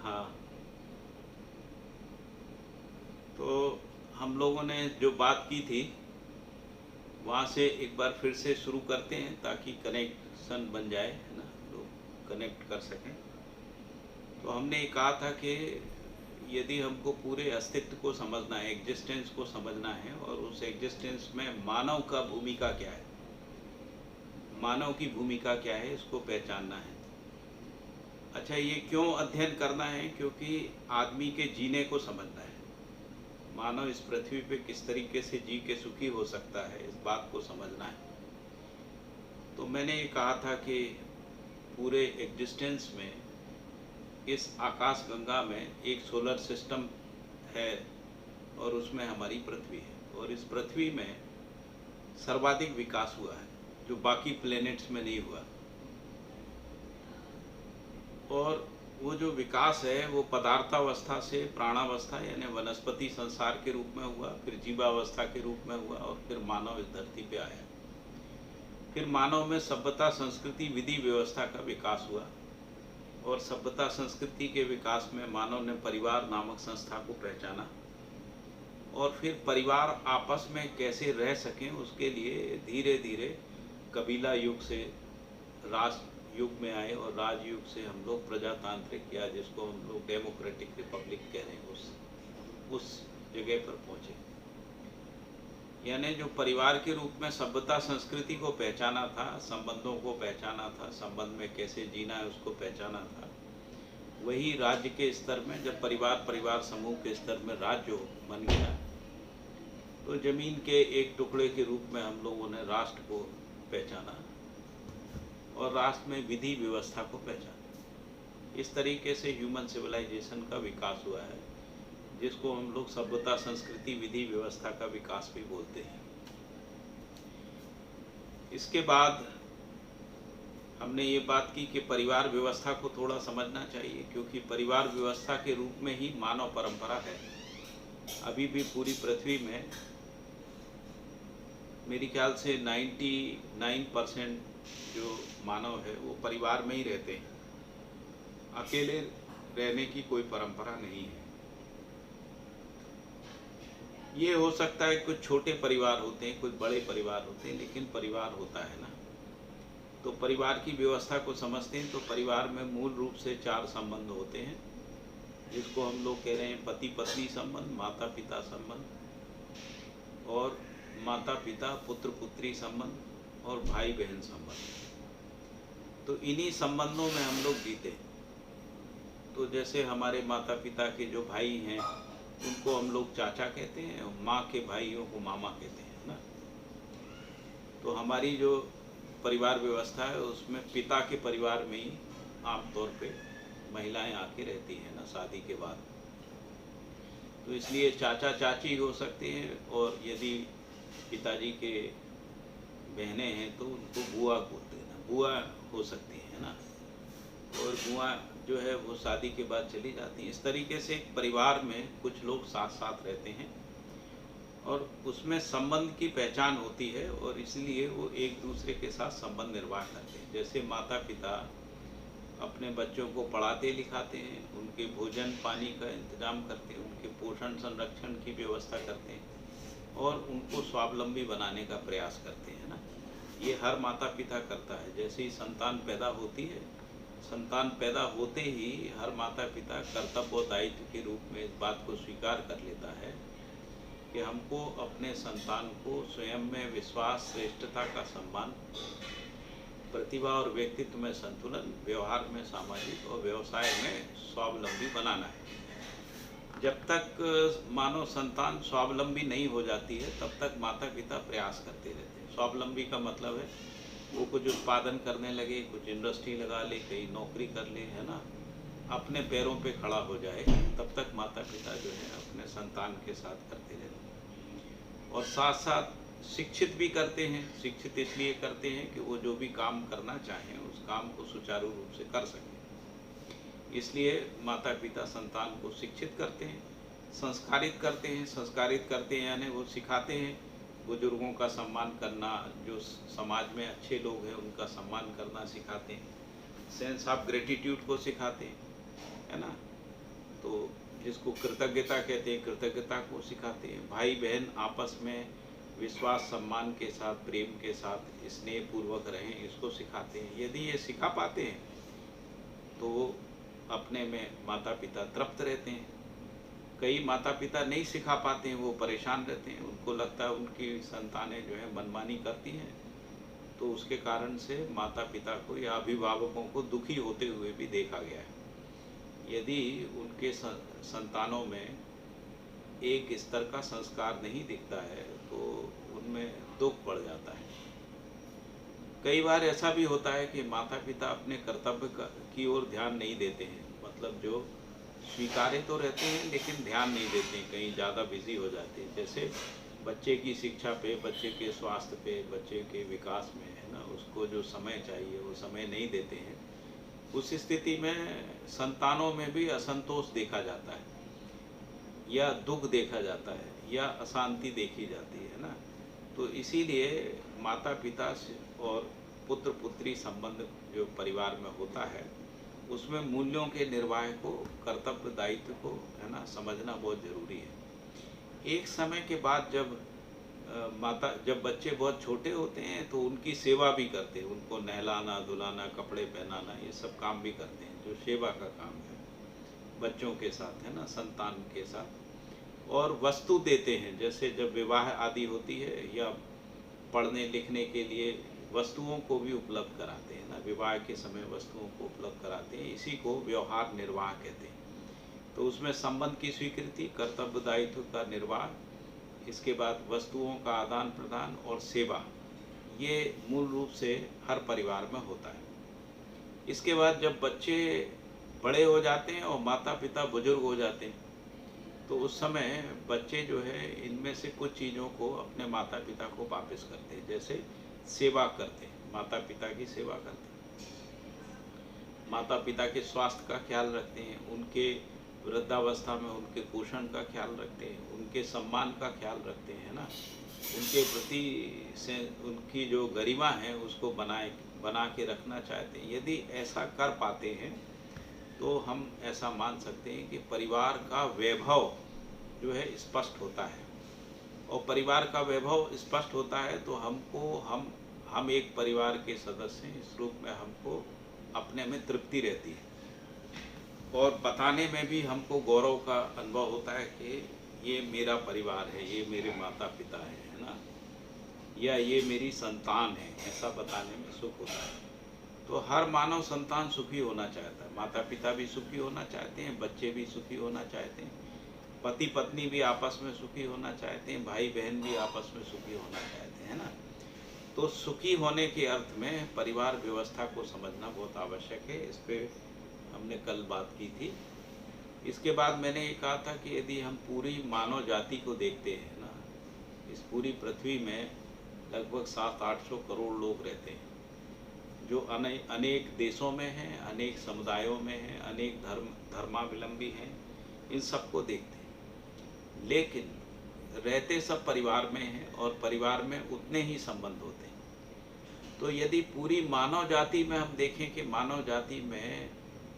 हाँ, तो हम लोगों ने जो बात की थी वहाँ से एक बार फिर से शुरू करते हैं ताकि कनेक्शन बन जाए, है ना, लोग कनेक्ट कर सकें। तो हमने ये कहा था कि यदि हमको पूरे अस्तित्व को समझना है, एग्जिस्टेंस को समझना है, और उस एग्जिस्टेंस में मानव का भूमिका क्या है, मानव की भूमिका क्या है, इसको पहचानना है। अच्छा, ये क्यों अध्ययन करना है? क्योंकि आदमी के जीने को समझना है। मानव इस पृथ्वी पे किस तरीके से जी के सुखी हो सकता है, इस बात को समझना है। तो मैंने ये कहा था कि पूरे एग्जिस्टेंस में, इस आकाश गंगा में एक सोलर सिस्टम है और उसमें हमारी पृथ्वी है, और इस पृथ्वी में सर्वाधिक विकास हुआ है जो बाकी प्लैनेट्स में नहीं हुआ। और वो जो विकास है वो पदार्थावस्था से प्राणावस्था यानी वनस्पति संसार के रूप में हुआ, फिर जीवावस्था के रूप में हुआ, और फिर मानव इस धरती पे आया। फिर मानव में सभ्यता, संस्कृति, विधि, व्यवस्था का विकास हुआ, और सभ्यता संस्कृति के विकास में मानव ने परिवार नामक संस्था को पहचाना, और फिर परिवार आपस में कैसे रह सकें उसके लिए धीरे धीरे कबीला युग से राज युग में आए, और राजयुग से हम लोग प्रजातांत्रिक, या जिसको हम लोग डेमोक्रेटिक रिपब्लिक कह रहे हैं, उस जगह पर पहुँचे। यानी जो परिवार के रूप में सभ्यता संस्कृति को पहचाना था, संबंधों को पहचाना था, संबंध में कैसे जीना है उसको पहचाना था, वही राज्य के स्तर में जब परिवार समूह के स्तर में राज्य बन गया, तो जमीन के एक टुकड़े के रूप में हम लोगों ने राष्ट्र को पहचाना, और राष्ट्र में विधि व्यवस्था को पहचाना। इस तरीके से ह्यूमन सिविलाइजेशन का विकास हुआ है, जिसको हम लोग सभ्यता, संस्कृति, विधि, व्यवस्था का विकास भी बोलते हैं। इसके बाद हमने ये बात की कि परिवार व्यवस्था को थोड़ा समझना चाहिए, क्योंकि परिवार व्यवस्था के रूप में ही मानव परंपरा है। अभी भी पूरी पृथ्वी में मेरे ख्याल से 99% जो मानव है वो परिवार में ही रहते हैं। अकेले रहने की कोई परंपरा नहीं है। ये हो सकता है कुछ छोटे परिवार होते हैं, कुछ बड़े परिवार होते हैं, लेकिन परिवार होता है ना। तो परिवार की व्यवस्था को समझते हैं तो परिवार में मूल रूप से 4 संबंध होते हैं, जिसको हम लोग कह रहे हैं पति पत्नी संबंध, माता पिता संबंध, और माता पिता पुत्र पुत्री संबंध, और भाई बहन संबंध। तो इन्हीं संबंधों में हम लोग जीते हैं। तो जैसे हमारे माता पिता के जो भाई हैं उनको हम लोग चाचा कहते हैं, और माँ के भाइयों को मामा कहते हैं ना। तो हमारी जो परिवार व्यवस्था है उसमें पिता के परिवार में ही आमतौर पे महिलाएं आके रहती हैं ना शादी के बाद। तो इसलिए चाचा चाची हो सकते हैं, और यदि पिताजी के बहनें हैं तो उनको बुआ बोलते हैं ना, बुआ हो सकती है ना। और बुआ जो है वो शादी के बाद चली जाती है। इस तरीके से एक परिवार में कुछ लोग साथ साथ रहते हैं, और उसमें संबंध की पहचान होती है, और इसलिए वो एक दूसरे के साथ संबंध निर्वाह करते हैं। जैसे माता पिता अपने बच्चों को पढ़ाते लिखाते हैं, उनके भोजन पानी का इंतजाम करते हैं, उनके पोषण संरक्षण की व्यवस्था करते हैं, और उनको स्वावलंबी बनाने का प्रयास करते हैं ना। ये हर माता पिता करता है। जैसे ही संतान पैदा होती है, संतान पैदा होते ही हर माता पिता कर्तव्य और दायित्व के रूप में इस बात को स्वीकार कर लेता है कि हमको अपने संतान को स्वयं में विश्वास, श्रेष्ठता का सम्मान, प्रतिभा और व्यक्तित्व में संतुलन, व्यवहार में सामाजिक और व्यवसाय में स्वावलंबी बनाना है। जब तक मानव संतान स्वावलंबी नहीं हो जाती है तब तक माता पिता प्रयास करते रहते हैं। स्वावलंबी का मतलब है वो कुछ उत्पादन करने लगे, कुछ इंडस्ट्री लगा ले, कहीं नौकरी कर ले, है ना, अपने पैरों पे खड़ा हो जाए, तब तक माता पिता जो है अपने संतान के साथ करते रहते हैं। और साथ साथ शिक्षित भी करते हैं। शिक्षित इसलिए करते हैं कि वो जो भी काम करना चाहें उस काम को सुचारू रूप से कर सकें। इसलिए माता पिता संतान को शिक्षित करते हैं, संस्कारित करते हैं। संस्कारित करते हैं यानी वो सिखाते हैं बुजुर्गों का सम्मान करना, जो समाज में अच्छे लोग हैं उनका सम्मान करना सिखाते हैं, सेंस ऑफ ग्रेटिट्यूड को सिखाते हैं, है ना। तो जिसको कृतज्ञता कहते हैं, कृतज्ञता को सिखाते हैं। भाई बहन आपस में विश्वास सम्मान के साथ, प्रेम के साथ, स्नेह पूर्वक रहें, इसको सिखाते हैं। यदि ये सिखा पाते हैं तो वो अपने में माता पिता तृप्त रहते हैं। कई माता पिता नहीं सिखा पाते हैं, वो परेशान रहते हैं, उनको लगता है उनकी संतानें जो है मनमानी करती हैं, तो उसके कारण से माता पिता को या अभिभावकों को दुखी होते हुए भी देखा गया है। यदि उनके संतानों में एक स्तर का संस्कार नहीं दिखता है तो उनमें दुख बढ़ जाता है। कई बार ऐसा भी होता है कि माता पिता अपने कर्तव्य की ओर ध्यान नहीं देते हैं, मतलब जो स्वीकार्य तो रहते हैं लेकिन ध्यान नहीं देते हैं, कहीं ज़्यादा बिजी हो जाते हैं। जैसे बच्चे की शिक्षा पे, बच्चे के स्वास्थ्य पे, बच्चे के विकास में, है ना, उसको जो समय चाहिए वो समय नहीं देते हैं। उस स्थिति में संतानों में भी असंतोष देखा जाता है, या दुख देखा जाता है, या अशांति देखी जाती है ना। तो इसीलिए माता पिता और पुत्र पुत्री संबंध जो परिवार में होता है उसमें मूल्यों के निर्वाह को, कर्तव्य दायित्व को, है ना, समझना बहुत ज़रूरी है। एक समय के बाद जब बच्चे बहुत छोटे होते हैं तो उनकी सेवा भी करते हैं, उनको नहलाना धुलाना, कपड़े पहनाना, ये सब काम भी करते हैं, जो सेवा का काम है बच्चों के साथ, है ना, संतान के साथ। और वस्तु देते हैं, जैसे जब विवाह आदि होती है या पढ़ने लिखने के लिए वस्तुओं को भी उपलब्ध कराते हैं ना, विवाह के समय वस्तुओं को उपलब्ध कराते हैं, इसी को व्यवहार निर्वाह कहते हैं। तो उसमें संबंध की स्वीकृति, कर्तव्य दायित्व का निर्वाह, इसके बाद वस्तुओं का आदान प्रदान और सेवा, ये मूल रूप से हर परिवार में होता है। इसके बाद जब बच्चे बड़े हो जाते हैं और माता पिता बुजुर्ग हो जाते हैं तो उस समय बच्चे जो है इनमें से कुछ चीज़ों को अपने माता पिता को वापस करते हैं, जैसे सेवा करते हैं, माता पिता की सेवा करते हैं, माता पिता के स्वास्थ्य का ख्याल रखते हैं, उनके वृद्धावस्था में उनके पोषण का ख्याल रखते हैं, उनके सम्मान का ख्याल रखते हैं ना, उनके प्रति से उनकी जो गरिमा है उसको बना के रखना चाहते हैं। यदि ऐसा कर पाते हैं तो हम ऐसा मान सकते हैं कि परिवार का वैभव जो है स्पष्ट होता है। और परिवार का वैभव स्पष्ट होता है तो हम एक परिवार के सदस्य हैं, इस रूप में हमको अपने में तृप्ति रहती है और बताने में भी हमको गौरव का अनुभव होता है कि ये मेरा परिवार है, ये मेरे माता पिता है ना, या ये मेरी संतान है, ऐसा बताने में सुख होता है। तो हर मानव संतान सुखी होना चाहता है, माता पिता भी सुखी होना चाहते हैं, बच्चे भी सुखी होना चाहते हैं, पति पत्नी भी आपस में सुखी होना चाहते हैं, भाई बहन भी आपस में सुखी होना चाहते हैं ना। तो सुखी होने के अर्थ में परिवार व्यवस्था को समझना बहुत आवश्यक है। इस पर हमने कल बात की थी। इसके बाद मैंने ये कहा था कि यदि हम पूरी मानव जाति को देखते हैं ना, इस पूरी पृथ्वी में लगभग 700-800 करोड़ लोग रहते हैं, जो अनेक देशों में हैं, अनेक समुदायों में हैं, अनेक धर्मावलंबी हैं, इन सबको देखते हैं, लेकिन रहते सब परिवार में हैं और परिवार में उतने ही संबंध होते हैं। तो यदि पूरी मानव जाति में हम देखें कि मानव जाति में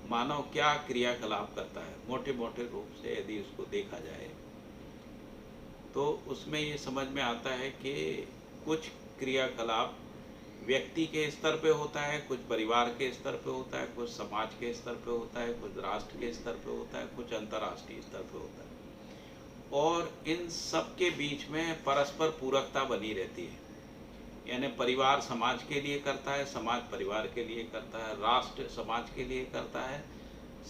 मानव क्या क्रियाकलाप करता है, मोटे मोटे रूप से यदि उसको देखा जाए तो उसमें ये समझ में आता है कि कुछ क्रियाकलाप व्यक्ति के स्तर पे होता है, कुछ परिवार के स्तर पे होता है, कुछ समाज के स्तर पे होता है, कुछ राष्ट्र के स्तर पे होता है, कुछ अंतर्राष्ट्रीय स्तर पे होता है। और इन सब के बीच में परस्पर पूरकता बनी रहती है, यानी परिवार समाज के लिए करता है, समाज परिवार के लिए करता है, राष्ट्र समाज के लिए करता है,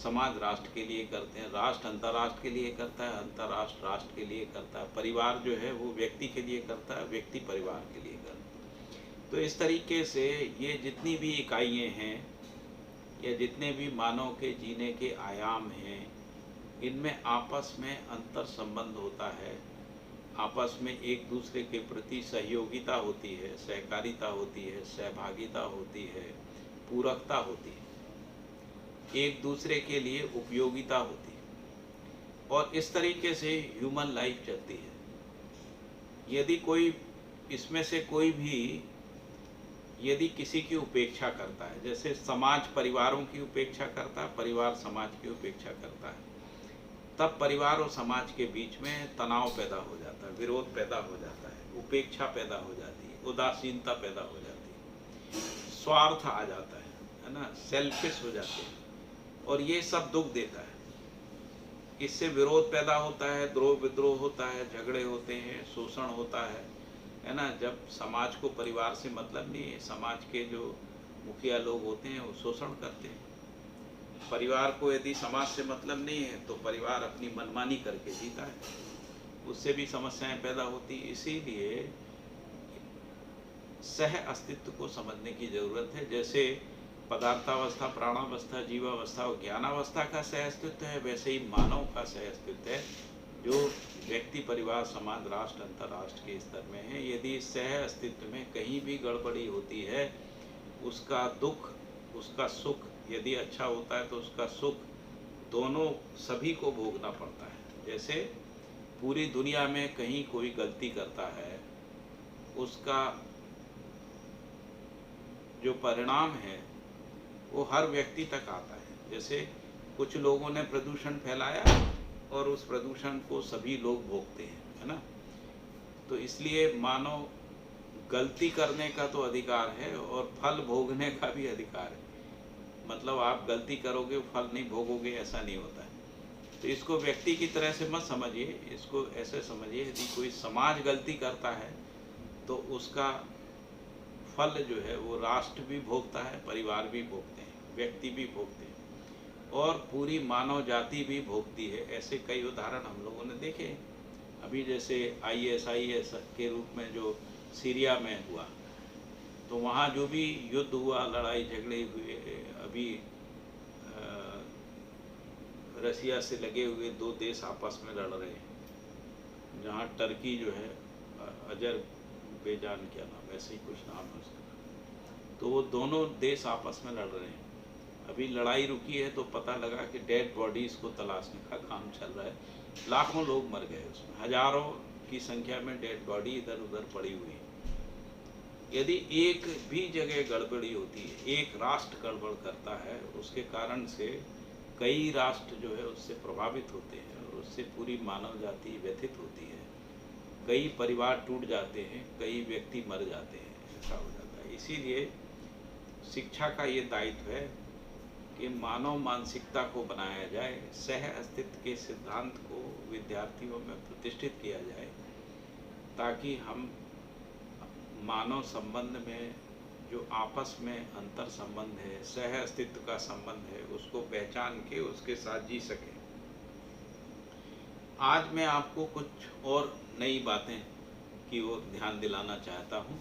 समाज राष्ट्र के लिए करते हैं, राष्ट्र अंतर्राष्ट्र के लिए करता है, अंतर्राष्ट्र राष्ट्र के लिए करता है, परिवार जो है वो व्यक्ति के लिए करता है, व्यक्ति परिवार के लिए करता है। तो इस तरीके से ये जितनी भी इकाइयाँ हैं या जितने भी मानव के जीने के आयाम हैं, इनमें आपस में अंतर संबंध होता है, आपस में एक दूसरे के प्रति सहयोगिता होती है, सहकारिता होती है, सहभागिता होती है, पूरकता होती है, एक दूसरे के लिए उपयोगिता होती है, और इस तरीके से ह्यूमन लाइफ चलती है। यदि कोई इसमें से कोई भी यदि किसी की उपेक्षा करता है, जैसे समाज परिवारों की उपेक्षा करता है, परिवार समाज की उपेक्षा करता है, तब परिवार और समाज के बीच में तनाव पैदा हो जाता है, विरोध पैदा हो जाता है, उपेक्षा पैदा हो जाती है, उदासीनता पैदा हो जाती है, स्वार्थ आ जाता है ना, सेल्फिश हो जाते हैं, और ये सब दुख देता है। इससे विरोध पैदा होता है, द्रोह विद्रोह होता है, झगड़े होते हैं, शोषण होता है ना। जब समाज को परिवार से मतलब नहीं है, समाज के जो मुखिया लोग होते हैं वो शोषण करते हैं। परिवार को यदि समाज से मतलब नहीं है तो परिवार अपनी मनमानी करके जीता है, उससे भी समस्याएं पैदा होती। इसीलिए सह अस्तित्व को समझने की जरूरत है। जैसे पदार्थावस्था, प्राणावस्था, जीवावस्था और ज्ञानावस्था का सह अस्तित्व है, वैसे ही मानव का सह अस्तित्व है, जो व्यक्ति, परिवार, समाज, राष्ट्र, अंतर्राष्ट्र के स्तर में है। यदि सह अस्तित्व में कहीं भी गड़बड़ी होती है, उसका दुख, उसका सुख, यदि अच्छा होता है तो उसका सुख दोनों सभी को भोगना पड़ता है। जैसे पूरी दुनिया में कहीं कोई गलती करता है, उसका जो परिणाम है वो हर व्यक्ति तक आता है। जैसे कुछ लोगों ने प्रदूषण फैलाया और उस प्रदूषण को सभी लोग भोगते हैं, है ना। तो इसलिए मानव गलती करने का तो अधिकार है और फल भोगने का भी अधिकार है। मतलब आप गलती करोगे, फल नहीं भोगोगे, ऐसा नहीं होता है। तो इसको व्यक्ति की तरह से मत समझिए, इसको ऐसे समझिए, यदि कोई समाज गलती करता है तो उसका फल जो है वो राष्ट्र भी भोगता है, परिवार भी भोगते हैं, व्यक्ति भी भोगते हैं और पूरी मानव जाति भी भोगती है। ऐसे कई उदाहरण हम लोगों ने देखे। अभी जैसे ISIS के रूप में जो सीरिया में हुआ, तो वहाँ जो भी युद्ध हुआ, लड़ाई झगड़े हुए, अभी रसिया से लगे हुए दो देश आपस में लड़ रहे हैं, जहाँ टर्की जो है, अजरबैजान, क्या नाम, ऐसे ही कुछ नाम है उसका, तो वो दोनों देश आपस में लड़ रहे हैं। अभी लड़ाई रुकी है तो पता लगा कि डेड बॉडीज़ को तलाशने का काम चल रहा है। लाखों लोग मर गए उसमें, हजारों की संख्या में डेड बॉडी इधर उधर पड़ी हुई है। यदि एक भी जगह गड़बड़ी होती है, एक राष्ट्र गड़बड़ करता है, उसके कारण से कई राष्ट्र जो है उससे प्रभावित होते हैं और उससे पूरी मानव जाति व्यथित होती है। कई परिवार टूट जाते हैं, कई व्यक्ति मर जाते हैं, ऐसा हो जाता है। इसीलिए शिक्षा का ये दायित्व है कि मानव मानसिकता को बनाया जाए, सह अस्तित्व के सिद्धांत को विद्यार्थियों में प्रतिष्ठित किया जाए, ताकि हम मानव संबंध में जो आपस में अंतर संबंध है, सह अस्तित्व का संबंध है, उसको पहचान के उसके साथ जी सकें। आज मैं आपको कुछ और नई बातें की ओर ध्यान दिलाना चाहता हूँ।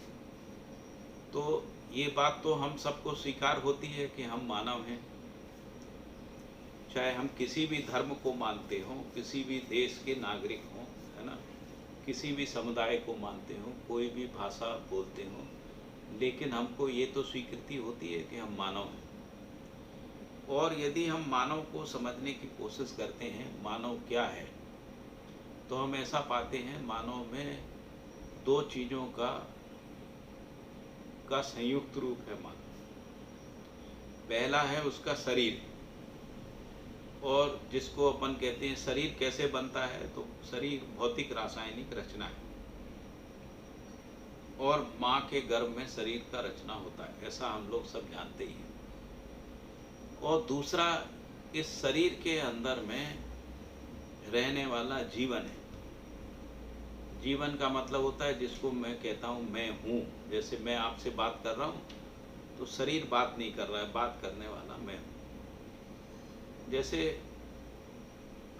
तो ये बात तो हम सबको स्वीकार होती है कि हम मानव हैं, चाहे हम किसी भी धर्म को मानते हों, किसी भी देश के नागरिक हों, है ना, किसी भी समुदाय को मानते हों, कोई भी भाषा बोलते हों, लेकिन हमको ये तो स्वीकृति होती है कि हम मानव हैं। और यदि हम मानव को समझने की कोशिश करते हैं, मानव क्या है, तो हम ऐसा पाते हैं मानव में दो चीज़ों का संयुक्त रूप है मानव। पहला है उसका शरीर, और जिसको अपन कहते हैं शरीर कैसे बनता है, तो शरीर भौतिक रासायनिक रचना है और माँ के गर्भ में शरीर का रचना होता है, ऐसा हम लोग सब जानते ही हैं। और दूसरा, इस शरीर के अंदर में रहने वाला जीवन है। जीवन का मतलब होता है जिसको मैं कहता हूँ मैं हूँ। जैसे मैं आपसे बात कर रहा हूँ तो शरीर बात नहीं कर रहा है, बात करने वाला मैं हूँ। जैसे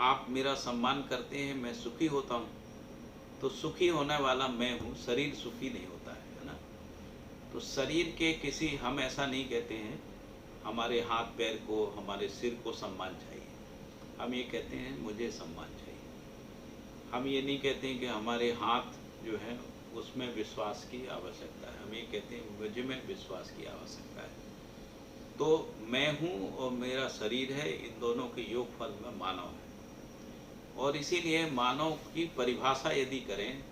आप मेरा सम्मान करते हैं, मैं सुखी होता हूँ, तो सुखी होने वाला मैं हूँ, शरीर सुखी नहीं होता है ना। तो शरीर के किसी, हम ऐसा नहीं कहते हैं हमारे हाथ पैर को, हमारे सिर को सम्मान चाहिए, हम ये कहते हैं मुझे सम्मान चाहिए। हम ये नहीं कहते हैं कि हमारे हाथ जो है उसमें विश्वास की आवश्यकता है, हम ये कहते हैं मुझे में विश्वास की आवश्यकता है। तो मैं हूँ और मेरा शरीर है, इन दोनों के योगफल में मानव है। और इसीलिए मानव की परिभाषा यदि करें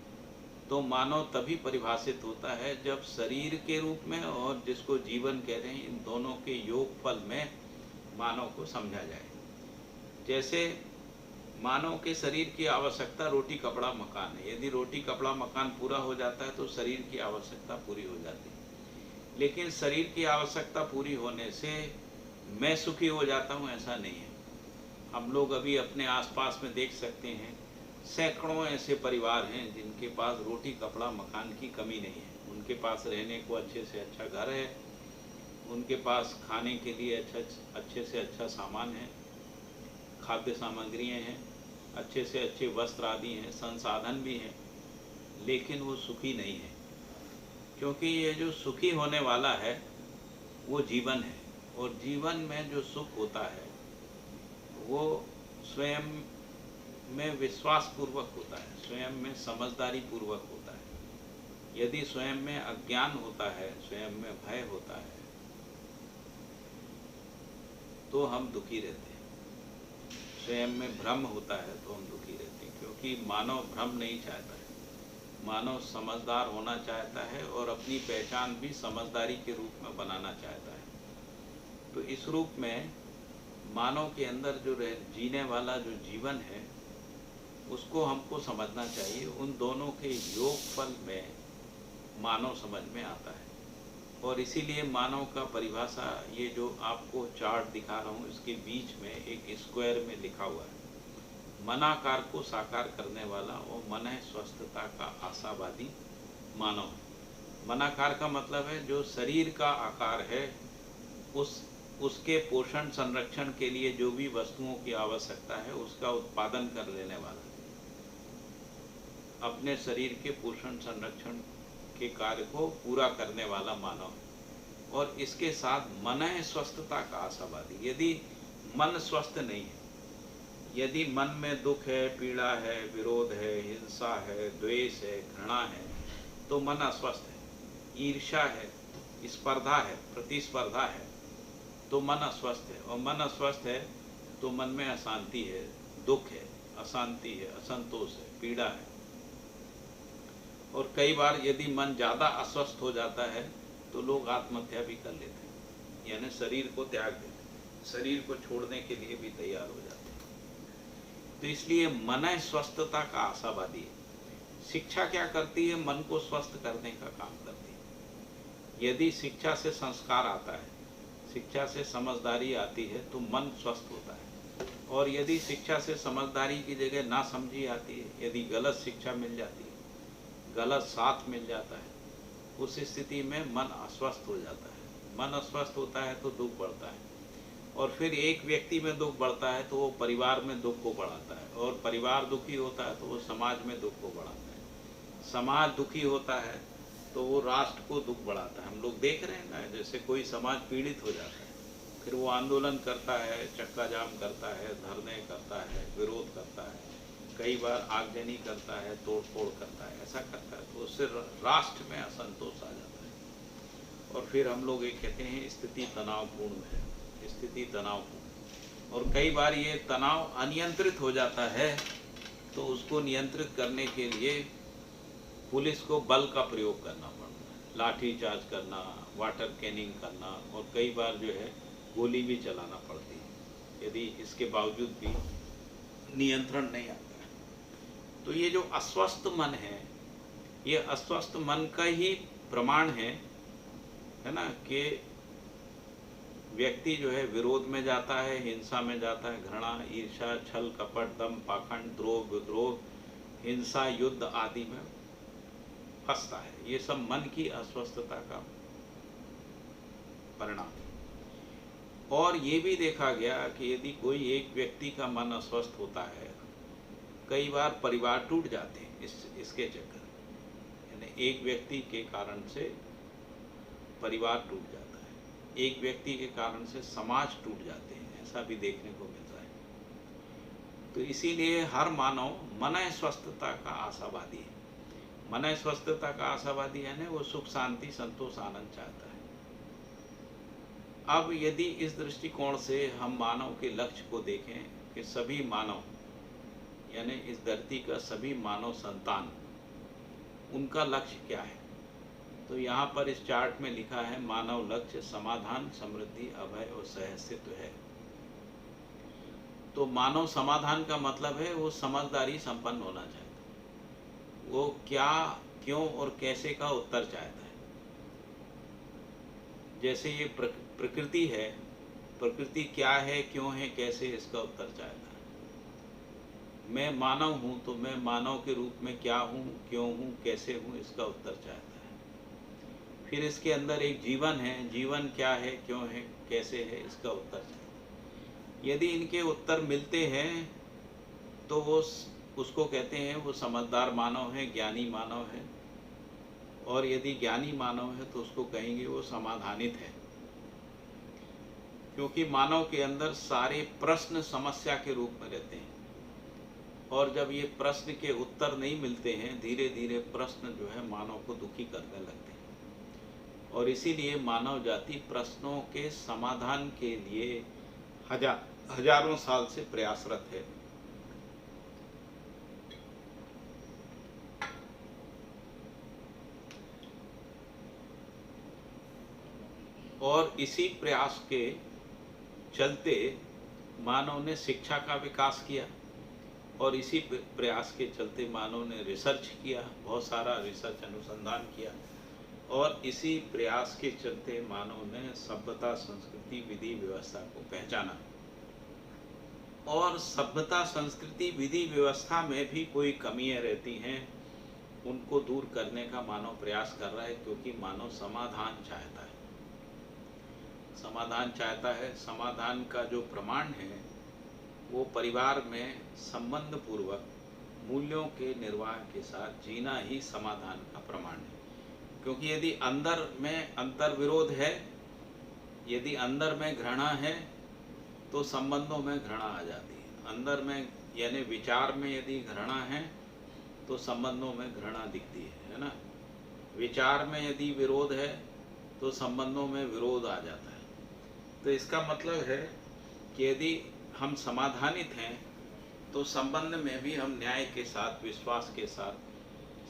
तो मानव तभी परिभाषित होता है जब शरीर के रूप में और जिसको जीवन कह रहे हैं, इन दोनों के योगफल में मानव को समझा जाए। जैसे मानव के शरीर की आवश्यकता रोटी कपड़ा मकान है। यदि रोटी कपड़ा मकान पूरा हो जाता है तो शरीर की आवश्यकता पूरी हो जाती है। लेकिन शरीर की आवश्यकता पूरी होने से मैं सुखी हो जाता हूँ, ऐसा नहीं है। हम लोग अभी अपने आसपास में देख सकते हैं, सैकड़ों ऐसे परिवार हैं जिनके पास रोटी कपड़ा मकान की कमी नहीं है। उनके पास रहने को अच्छे से अच्छा घर है, उनके पास खाने के लिए अच्छे से अच्छा सामान है, खाद्य सामग्रियाँ हैं, अच्छे से अच्छे वस्त्र आदि हैं, संसाधन भी हैं, लेकिन वो सुखी नहीं है। क्योंकि ये जो सुखी होने वाला है वो जीवन है, और जीवन में जो सुख होता है वो स्वयं में विश्वास पूर्वक होता है, स्वयं में समझदारी पूर्वक होता है। यदि स्वयं में अज्ञान होता है, स्वयं में भय होता है, तो हम दुखी रहते हैं। स्वयं में भ्रम होता है तो हम दुखी रहते हैं, क्योंकि मानव भ्रम नहीं चाहता है। मानव समझदार होना चाहता है और अपनी पहचान भी समझदारी के रूप में बनाना चाहता है। तो इस रूप में मानव के अंदर जो जीने वाला जो जीवन है उसको हमको समझना चाहिए। उन दोनों के योगफल में मानव समझ में आता है। और इसीलिए मानव का परिभाषा, ये जो आपको चार्ट दिखा रहा हूँ, इसके बीच में एक स्क्वायर में लिखा हुआ है, मनाकार को साकार करने वाला और मन स्वस्थता का आशावादी मानव। मनाकार का मतलब है जो शरीर का आकार है, उसके पोषण संरक्षण के लिए जो भी वस्तुओं की आवश्यकता है उसका उत्पादन कर लेने वाला, अपने शरीर के पोषण संरक्षण के कार्य को पूरा करने वाला मानव। और इसके साथ मन स्वस्थता का आशावादी। यदि मन स्वस्थ नहीं है, यदि मन में दुख है, पीड़ा है, विरोध है, हिंसा है, द्वेष है, घृणा है, तो मन अस्वस्थ है। ईर्ष्या है, स्पर्धा है, प्रतिस्पर्धा है, तो मन अस्वस्थ है। और मन अस्वस्थ है तो मन में अशांति है, दुख है, अशांति है, असंतोष है, पीड़ा है। और कई बार यदि मन ज़्यादा अस्वस्थ हो जाता है तो लोग आत्महत्या भी कर लेते हैं, यानी शरीर को त्याग देते हैं, शरीर को छोड़ने के लिए भी तैयार हो जाते हैं। तो इसलिए मन स्वस्थता का आशावादी है। शिक्षा क्या करती है? मन को स्वस्थ करने का काम करती है। यदि शिक्षा से संस्कार आता है, शिक्षा से समझदारी आती है तो मन स्वस्थ होता है। और यदि शिक्षा से समझदारी की जगह ना समझी आती है, यदि गलत शिक्षा मिल जाती है, गलत साथ मिल जाता है, उस स्थिति में मन अस्वस्थ हो जाता है। मन अस्वस्थ होता है तो दुख बढ़ता है, और फिर एक व्यक्ति में दुख बढ़ता है तो वो परिवार में दुख को बढ़ाता है, और परिवार दुखी होता है तो वो समाज में दुख को बढ़ाता है। समाज दुखी होता है तो वो राष्ट्र को दुख बढ़ाता है। हम लोग देख रहे हैं ना, जैसे कोई समाज पीड़ित हो जाता है, फिर वो आंदोलन करता है, चक्का जाम करता है, धरने करता है, विरोध करता है, कई बार आगजनी करता है, तोड़ फोड़ करता है, ऐसा करता है, तो उससे राष्ट्र में असंतोष आ जाता है। और फिर हम लोग ये कहते हैं स्थिति तनावपूर्ण है, स्थिति तनावपूर्ण। और कई बार ये तनाव अनियंत्रित हो जाता है, तो उसको नियंत्रित करने के लिए पुलिस को बल का प्रयोग करना पड़ता है, लाठी चार्ज करना, वाटर कैनिंग करना, और कई बार जो है गोली भी चलाना पड़ती है, यदि इसके बावजूद भी नियंत्रण नहीं आता है। तो ये जो अस्वस्थ मन है, ये अस्वस्थ मन का ही प्रमाण है ना, कि व्यक्ति जो है विरोध में जाता है, हिंसा में जाता है, घृणा, ईर्ष्या, छल, कपट, दम, पाखंड, द्रोह, विद्रोह, हिंसा, युद्ध आदि में फंसता है। ये सब मन की अस्वस्थता का परिणाम है। और ये भी देखा गया कि यदि कोई एक व्यक्ति का मन अस्वस्थ होता है, कई बार परिवार टूट जाते हैं इसके चक्कर, यानी एक व्यक्ति के कारण से परिवार टूट जाता है, एक व्यक्ति के कारण से समाज टूट जाते हैं, ऐसा भी देखने को मिलता है। तो इसीलिए हर मानव मन स्वस्थता का आशावादी है। मन स्वस्थता का आशावादी यानी वो सुख, शांति, संतोष, आनंद चाहता है। अब यदि इस दृष्टिकोण से हम मानव के लक्ष्य को देखें कि सभी मानव, यानी इस धरती का सभी मानव संतान, उनका लक्ष्य क्या है, तो यहाँ पर इस चार्ट में लिखा है मानव लक्ष्य समाधान, समृद्धि, अभय और सहअस्तित्व है। तो मानव समाधान का मतलब है वो समझदारी संपन्न होना चाहता है, वो क्या, क्यों और कैसे का उत्तर चाहता है। जैसे ये प्रकृति है, प्रकृति क्या है, क्यों है, कैसे, इसका उत्तर चाहता है। मैं मानव हूँ तो मैं मानव के रूप में क्या हूँ, क्यों हूँ, कैसे हूँ, इसका उत्तर चाहता है। फिर इसके अंदर एक जीवन है, जीवन क्या है, क्यों है, कैसे है, इसका उत्तर चाहता है। यदि इनके उत्तर मिलते हैं तो वो उसको कहते हैं वो समझदार मानव है, ज्ञानी मानव है। और यदि ज्ञानी मानव है तो उसको कहेंगे वो समाधानित है, क्योंकि मानव के अंदर सारे प्रश्न समस्या के रूप में रहते हैं, और जब ये प्रश्न के उत्तर नहीं मिलते हैं, धीरे धीरे प्रश्न जो है मानव को दुखी करने लगते हैं। और इसीलिए मानव जाति प्रश्नों के समाधान के लिए हजारों साल से प्रयासरत है। और इसी प्रयास के चलते मानव ने शिक्षा का विकास किया, और इसी प्रयास के चलते मानव ने रिसर्च किया, बहुत सारा रिसर्च अनुसंधान किया, और इसी प्रयास के चलते मानव ने सभ्यता, संस्कृति, विधि, व्यवस्था को पहचाना। और सभ्यता, संस्कृति, विधि, व्यवस्था में भी कोई कमियां रहती हैं, उनको दूर करने का मानव प्रयास कर रहा है, क्योंकि मानव समाधान चाहता है। समाधान चाहता है। समाधान का जो प्रमाण है वो परिवार में संबंध पूर्वक मूल्यों के निर्वाह के साथ जीना ही समाधान का प्रमाण है। क्योंकि यदि अंदर में अंतर विरोध है, यदि अंदर में घृणा है, तो संबंधों में घृणा आ जाती है। अंदर में यानी विचार में यदि घृणा है तो संबंधों में घृणा दिखती है ना। विचार में यदि विरोध है तो संबंधों में विरोध आ जाता है। तो इसका मतलब है कि यदि हम समाधानित हैं तो संबंध में भी हम न्याय के साथ, विश्वास के साथ,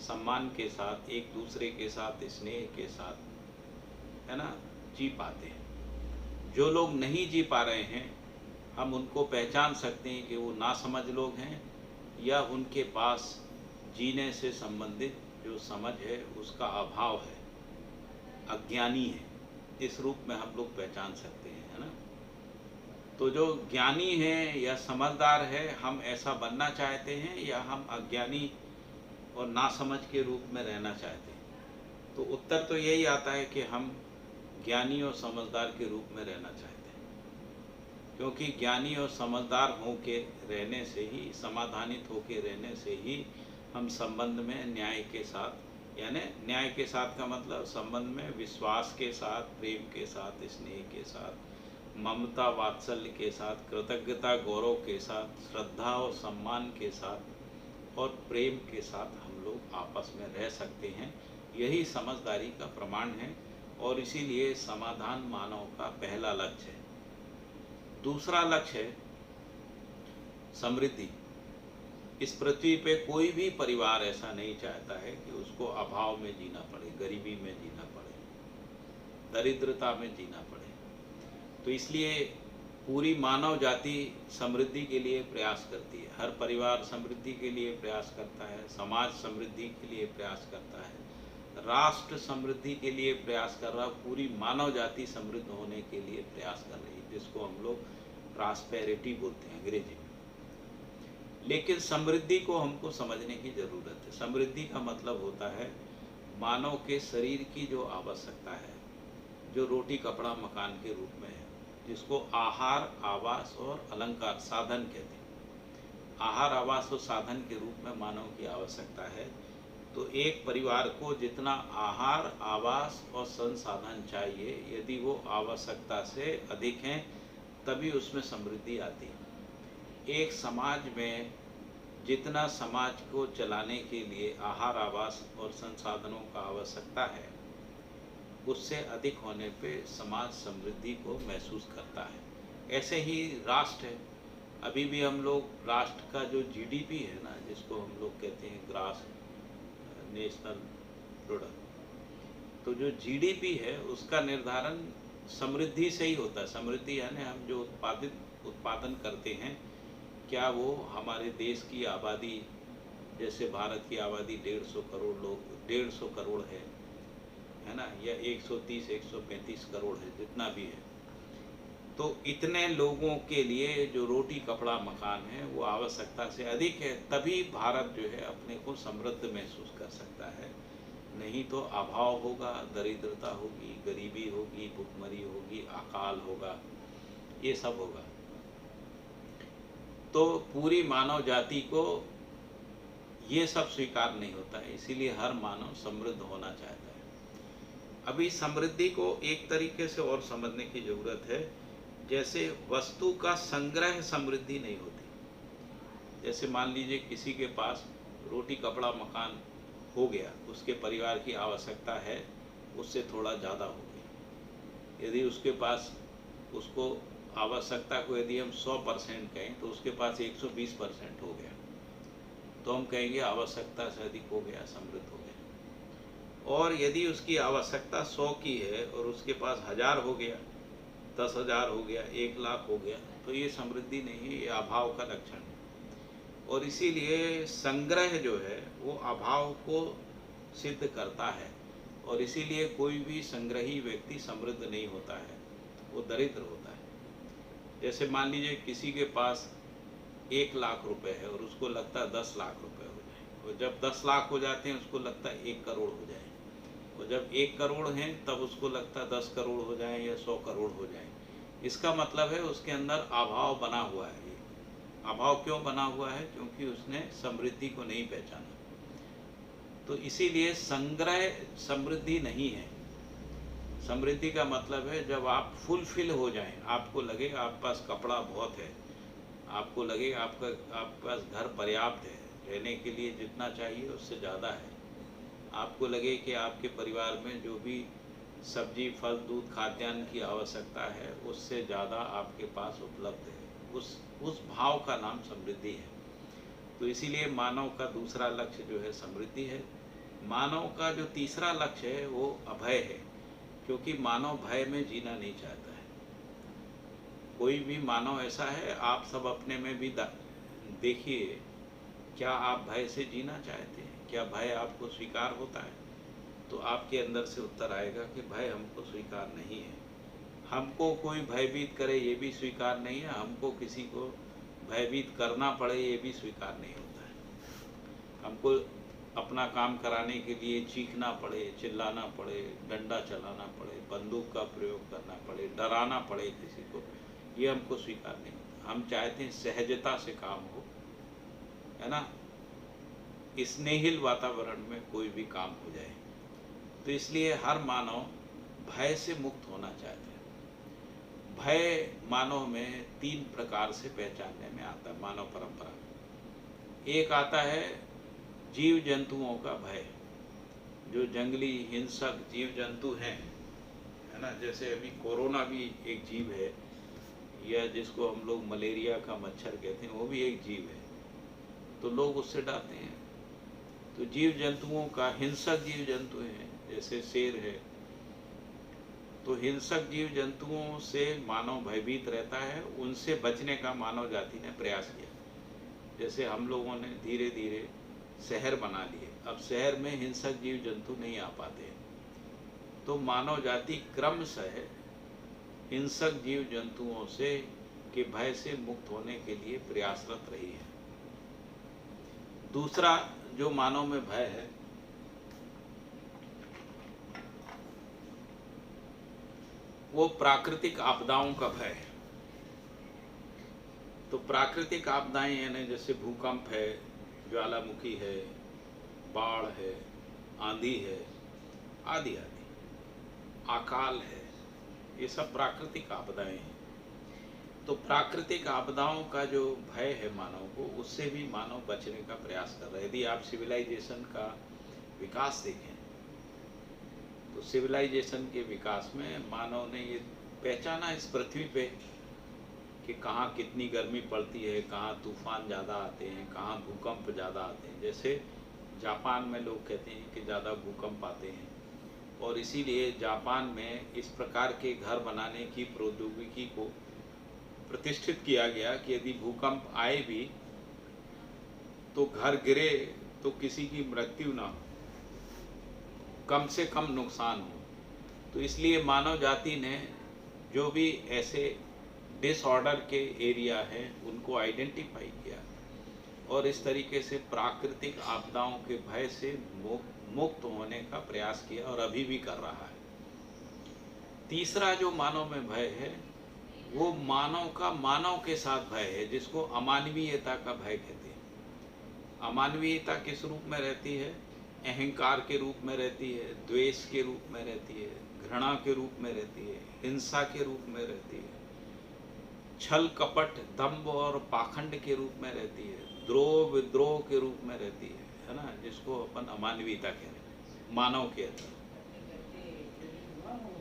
सम्मान के साथ, एक दूसरे के साथ, स्नेह के साथ, है ना, जी पाते हैं। जो लोग नहीं जी पा रहे हैं, हम उनको पहचान सकते हैं कि वो नासमझ लोग हैं, या उनके पास जीने से संबंधित जो समझ है उसका अभाव है, अज्ञानी है। इस रूप में हम लोग पहचान सकते हैं, है ना। तो जो ज्ञानी है या समझदार है, हम ऐसा बनना चाहते हैं या हम अज्ञानी और नासमझ के रूप में रहना चाहते हैं। तो उत्तर तो यही आता है कि हम ज्ञानी और समझदार के रूप में रहना चाहते हैं, क्योंकि ज्ञानी और समझदार होके रहने से ही, समाधानित होके रहने से ही हम संबंध में न्याय के साथ, यानी न्याय के साथ का मतलब संबंध में विश्वास के साथ, प्रेम के साथ, स्नेह के साथ, ममता, वात्सल्य के साथ, कृतज्ञता, गौरव के साथ, श्रद्धा और सम्मान के साथ और प्रेम के साथ हम लोग आपस में रह सकते हैं। यही समझदारी का प्रमाण है, और इसीलिए समाधान मानव का पहला लक्ष्य है। दूसरा लक्ष्य है समृद्धि। इस पृथ्वी पे कोई भी परिवार ऐसा नहीं चाहता है कि उसको अभाव में जीना पड़े, गरीबी में जीना पड़े, दरिद्रता में जीना पड़े। तो इसलिए पूरी मानव जाति समृद्धि के लिए प्रयास करती है। हर परिवार समृद्धि के लिए प्रयास करता है, समाज समृद्धि के लिए प्रयास करता है, राष्ट्र समृद्धि के लिए प्रयास कर रहा है, पूरी मानव जाति समृद्ध होने के लिए प्रयास कर रही है, जिसको हम लोग प्रॉस्पेरिटी बोलते हैं अंग्रेजी में। लेकिन समृद्धि को हमको समझने की ज़रूरत है। समृद्धि का मतलब होता है मानव के शरीर की जो आवश्यकता है, जो रोटी, कपड़ा, मकान के रूप में है, जिसको आहार, आवास और अलंकार, साधन कहते हैं। आहार, आवास और साधन के रूप में मानव की आवश्यकता है। तो एक परिवार को जितना आहार, आवास और संसाधन चाहिए, यदि वो आवश्यकता से अधिक हैं, तभी उसमें समृद्धि आती है। एक समाज में जितना समाज को चलाने के लिए आहार, आवास और संसाधनों का आवश्यकता है, उससे अधिक होने पे समाज समृद्धि को महसूस करता है। ऐसे ही राष्ट्र है। अभी भी हम लोग राष्ट्र का जो जीडीपी है ना, जिसको हम लोग कहते हैं ग्रास नेशनल प्रोडक्ट, तो जो जीडीपी है उसका निर्धारण समृद्धि से ही होता है। समृद्धि यानी हम जो उत्पादन करते हैं, क्या वो हमारे देश की आबादी, जैसे भारत की आबादी 150 करोड़ लोग 150 करोड़ है ना, या 130 135 करोड़ है, जितना भी है, तो इतने लोगों के लिए जो रोटी कपड़ा मकान है वो आवश्यकता से अधिक है, तभी भारत जो है अपने को समृद्ध महसूस कर सकता है। नहीं तो अभाव होगा, दरिद्रता होगी, गरीबी होगी, भुखमरी होगी, अकाल होगा, ये सब होगा। तो पूरी मानव जाति को ये सब स्वीकार नहीं होता है, इसीलिए हर मानव समृद्ध होना चाहता है। अभी समृद्धि को एक तरीके से और समझने की ज़रूरत है। जैसे वस्तु का संग्रह समृद्धि नहीं होती। जैसे मान लीजिए किसी के पास रोटी कपड़ा मकान हो गया, उसके परिवार की आवश्यकता है उससे थोड़ा ज़्यादा हो गई। यदि उसके पास, उसको आवश्यकता को यदि हम 100% कहें तो उसके पास 120% हो गया, तो हम कहेंगे आवश्यकता से अधिक हो गया, समृद्ध हो गया। और यदि उसकी आवश्यकता 100 की है और उसके पास 1000 हो गया, 10,000 हो गया, 1,00,000 हो गया, तो ये समृद्धि नहीं है, ये अभाव का लक्षण है। और इसीलिए संग्रह जो है वो अभाव को सिद्ध करता है, और इसीलिए कोई भी संग्रही व्यक्ति समृद्ध नहीं होता है, वो दरिद्र होता है। जैसे मान लीजिए किसी के पास 1,00,000 रुपए है और उसको लगता है 10 लाख रुपए हो जाए, और जब 10 लाख हो जाते हैं उसको लगता है 1 करोड़ हो जाए, और जब 1 करोड़ हैं तब उसको लगता है 10 करोड़ हो जाए या 100 करोड़ हो जाए। इसका मतलब है उसके अंदर अभाव बना हुआ है। अभाव क्यों बना हुआ है? क्योंकि उसने समृद्धि को नहीं पहचाना। तो इसीलिए संग्रह समृद्धि नहीं है। समृद्धि का मतलब है जब आप फुलफिल हो जाएं, आपको लगेगा आपके पास कपड़ा बहुत है, आपको लगेगा आपके पास घर पर्याप्त है, रहने के लिए जितना चाहिए उससे ज़्यादा है, आपको लगे कि आपके परिवार में जो भी सब्जी फल दूध खाद्यान्न की आवश्यकता है उससे ज़्यादा आपके पास उपलब्ध है, उस भाव का नाम समृद्धि है। तो इसीलिए मानव का दूसरा लक्ष्य जो है समृद्धि है। मानव का जो तीसरा लक्ष्य है वो अभय है, क्योंकि मानव भय में जीना नहीं चाहता है। कोई भी मानव ऐसा है, आप सब अपने में भी देखिए, क्या आप भय से जीना चाहते हैं? क्या भय आपको स्वीकार होता है? तो आपके अंदर से उत्तर आएगा कि भय हमको स्वीकार नहीं है। हमको कोई भयभीत करे ये भी स्वीकार नहीं है, हमको किसी को भयभीत करना पड़े ये भी स्वीकार नहीं होता है। हमको अपना काम कराने के लिए चीखना पड़े, चिल्लाना पड़े, डंडा चलाना पड़े, बंदूक का प्रयोग करना पड़े, डराना पड़े किसी को, ये हमको स्वीकार नहीं होता। हम चाहते हैं सहजता से काम हो, है ना, स्नेहिल वातावरण में कोई भी काम हो जाए। तो इसलिए हर मानव भय से मुक्त होना चाहता है। भय मानव में 3 प्रकार से पहचानने में आता है मानव परंपरा। एक आता है जीव जंतुओं का भय, जो जंगली हिंसक जीव जंतु हैं, है ना, जैसे अभी कोरोना भी एक जीव है, या जिसको हम लोग मलेरिया का मच्छर कहते हैं वो भी एक जीव है, तो लोग उससे डरते हैं। तो जीव जंतुओं का, हिंसक जीव जंतु हैं जैसे शेर है, तो हिंसक जीव जंतुओं से मानव भयभीत रहता है, उनसे बचने का मानव जाति ने प्रयास किया। जैसे हम लोगों ने धीरे धीरे शहर बना लिए, अब शहर में हिंसक जीव जंतु नहीं आ पाते, तो मानव जाति क्रमशः हिंसक जीव जंतुओं से के भय से मुक्त होने के लिए प्रयासरत रही है। दूसरा जो मानव में भय है वो प्राकृतिक आपदाओं का भय है। तो प्राकृतिक आपदाएं यानी जैसे भूकंप है, ज्वालामुखी है, बाढ़ है, आंधी है, आदि आदि, अकाल है, ये सब प्राकृतिक आपदाएं हैं। तो प्राकृतिक आपदाओं का जो भय है मानव को, उससे भी मानव बचने का प्रयास कर रहा है। यदि आप सिविलाइजेशन का विकास देखें तो सिविलाइजेशन के विकास में मानव ने ये पहचाना इस पृथ्वी पे कि कहाँ कितनी गर्मी पड़ती है, कहाँ तूफान ज़्यादा आते हैं, कहाँ भूकंप ज़्यादा आते हैं। जैसे जापान में लोग कहते हैं कि ज़्यादा भूकंप आते हैं, और इसीलिए जापान में इस प्रकार के घर बनाने की प्रौद्योगिकी को प्रतिष्ठित किया गया कि यदि भूकंप आए भी तो घर गिरे तो किसी की मृत्यु ना हो, कम से कम नुकसान हो। तो इसलिए मानव जाति ने जो भी ऐसे डिसऑर्डर के एरिया हैं उनको आइडेंटिफाई किया और इस तरीके से प्राकृतिक आपदाओं के भय से मुक्त होने का प्रयास किया और अभी भी कर रहा है। तीसरा जो मानव में भय है वो मानव का मानव के साथ भय है, जिसको अमानवीयता का भय कहते हैं। अमानवीयता किस रूप में रहती है? अहंकार के रूप में रहती है, द्वेष के रूप में रहती है, घृणा के रूप में रहती है, हिंसा के रूप में रहती है, छल कपट दंभ और पाखंड के रूप में रहती है, द्रोह विद्रोह के रूप में रहती है ना, जिसको अपन अमानवीयता कह रहे हैं मानव के अंदर।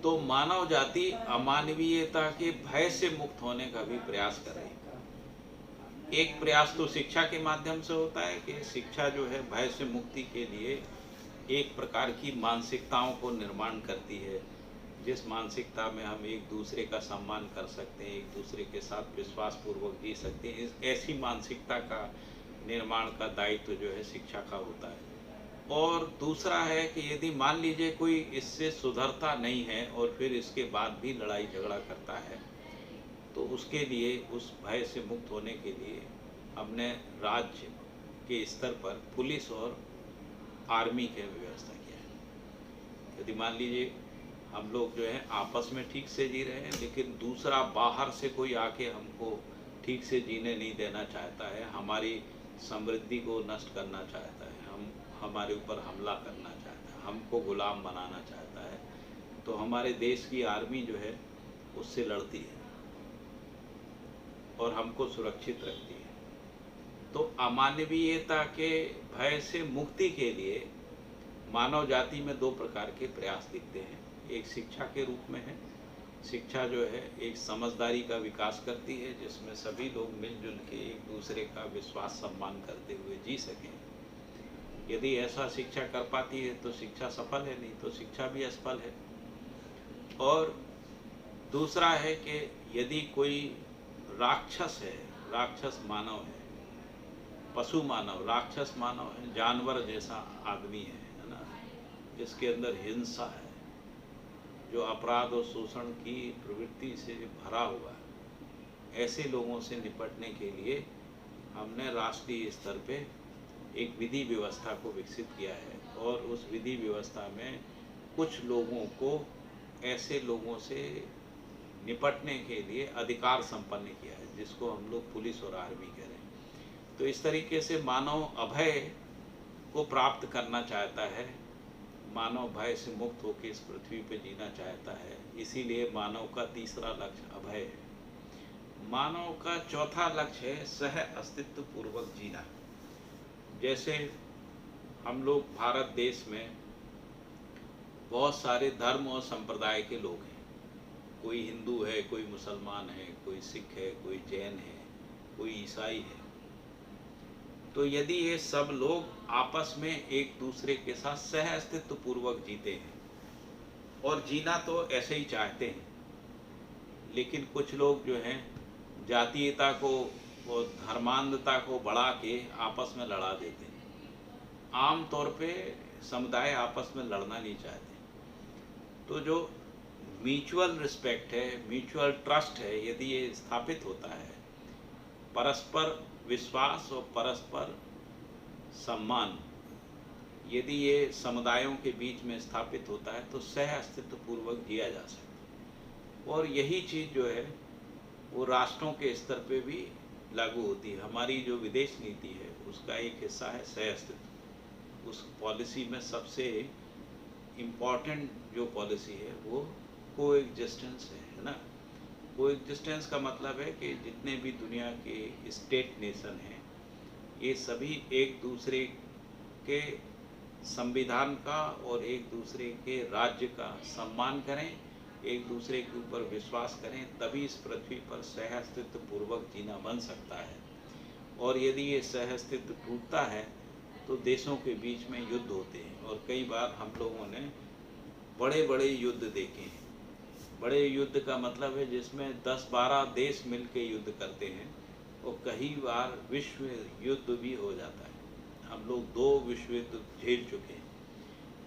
तो मानव जाति अमानवीयता के भय से मुक्त होने का भी प्रयास कर रही है। एक प्रयास तो शिक्षा के माध्यम से होता है कि शिक्षा जो है भय से मुक्ति के लिए एक प्रकार की मानसिकताओं को निर्माण करती है, जिस मानसिकता में हम एक दूसरे का सम्मान कर सकते हैं, एक दूसरे के साथ विश्वास पूर्वक जी सकते हैं। ऐसी मानसिकता का निर्माण का दायित्व जो है शिक्षा का होता है। और दूसरा है कि यदि मान लीजिए कोई इससे सुधरता नहीं है और फिर इसके बाद भी लड़ाई झगड़ा करता है, तो उसके लिए उस भय से मुक्त होने के लिए हमने राज्य के स्तर पर पुलिस और आर्मी की व्यवस्था किया है। यदि मान लीजिए हम लोग जो है आपस में ठीक से जी रहे हैं, लेकिन दूसरा बाहर से कोई आके हमको ठीक से जीने नहीं देना चाहता है, हमारी समृद्धि को नष्ट करना चाहता है, हमारे ऊपर हमला करना चाहता है, हमको गुलाम बनाना चाहता है, तो हमारे देश की आर्मी जो है उससे लड़ती है और हमको सुरक्षित रखती है। तो अमानवीयता के भय से मुक्ति के लिए मानव जाति में दो प्रकार के प्रयास दिखते हैं। एक शिक्षा के रूप में है। शिक्षा जो है एक समझदारी का विकास करती है, जिसमें सभी लोग मिलजुल के एक दूसरे का विश्वास सम्मान करते हुए जी सकें। यदि ऐसा शिक्षा कर पाती है तो शिक्षा सफल है, नहीं तो शिक्षा भी असफल है। और दूसरा है कि यदि कोई राक्षस है, राक्षस मानव है, पशु मानव, राक्षस मानव है, जानवर जैसा आदमी है ना, जिसके अंदर हिंसा है, जो अपराध और शोषण की प्रवृत्ति से भरा हुआ है, ऐसे लोगों से निपटने के लिए हमने राष्ट्रीय स्तर पे एक विधि व्यवस्था को विकसित किया है और उस विधि व्यवस्था में कुछ लोगों को ऐसे लोगों से निपटने के लिए अधिकार संपन्न किया है, जिसको हम लोग पुलिस और आर्मी कह रहे हैं। तो इस तरीके से मानव अभय को प्राप्त करना चाहता है, मानव भय से मुक्त होकर इस पृथ्वी पर जीना चाहता है। इसीलिए मानव का तीसरा लक्ष्य अभय है। मानव का चौथा लक्ष्य है सह अस्तित्व पूर्वक जीना। जैसे हम लोग भारत देश में बहुत सारे धर्म और संप्रदाय के लोग हैं। कोई हिंदू है, कोई मुसलमान है, कोई सिख है, कोई जैन है, कोई ईसाई है। तो यदि ये सब लोग आपस में एक दूसरे के साथ सह अस्तित्व पूर्वक जीते हैं, और जीना तो ऐसे ही चाहते हैं, लेकिन कुछ लोग जो हैं जातीयता को और धर्मांधता को बढ़ा के आपस में लड़ा देते हैं। आम तौर पे समुदाय आपस में लड़ना नहीं चाहते। तो जो म्यूचुअल रिस्पेक्ट है, म्यूचुअल ट्रस्ट है, यदि ये स्थापित होता है, परस्पर विश्वास और परस्पर सम्मान यदि ये समुदायों के बीच में स्थापित होता है, तो सह अस्तित्व पूर्वक जिया जा सकता है। और यही चीज़ जो है वो राष्ट्रों के स्तर पे भी लागू होती है। हमारी जो विदेश नीति है उसका एक हिस्सा है सह अस्तित्व। उस पॉलिसी में सबसे इम्पॉर्टेंट जो पॉलिसी है वो कोएग्जिस्टेंस है ना। कोएग्जिस्टेंस का मतलब है कि जितने भी दुनिया के स्टेट नेशन हैं, ये सभी एक दूसरे के संविधान का और एक दूसरे के राज्य का सम्मान करें, एक दूसरे के ऊपर विश्वास करें, तभी इस पृथ्वी पर सह अस्तित्व पूर्वक जीना बन सकता है। और यदि ये सह अस्तित्व टूटता है तो देशों के बीच में युद्ध होते हैं, और कई बार हम लोगों ने बड़े बड़े युद्ध देखे हैं। बड़े युद्ध का मतलब है जिसमें 10-12 देश मिलके युद्ध करते हैं, और कई बार विश्व युद्ध भी हो जाता है। हम लोग 2 विश्व युद्ध झेल चुके हैं,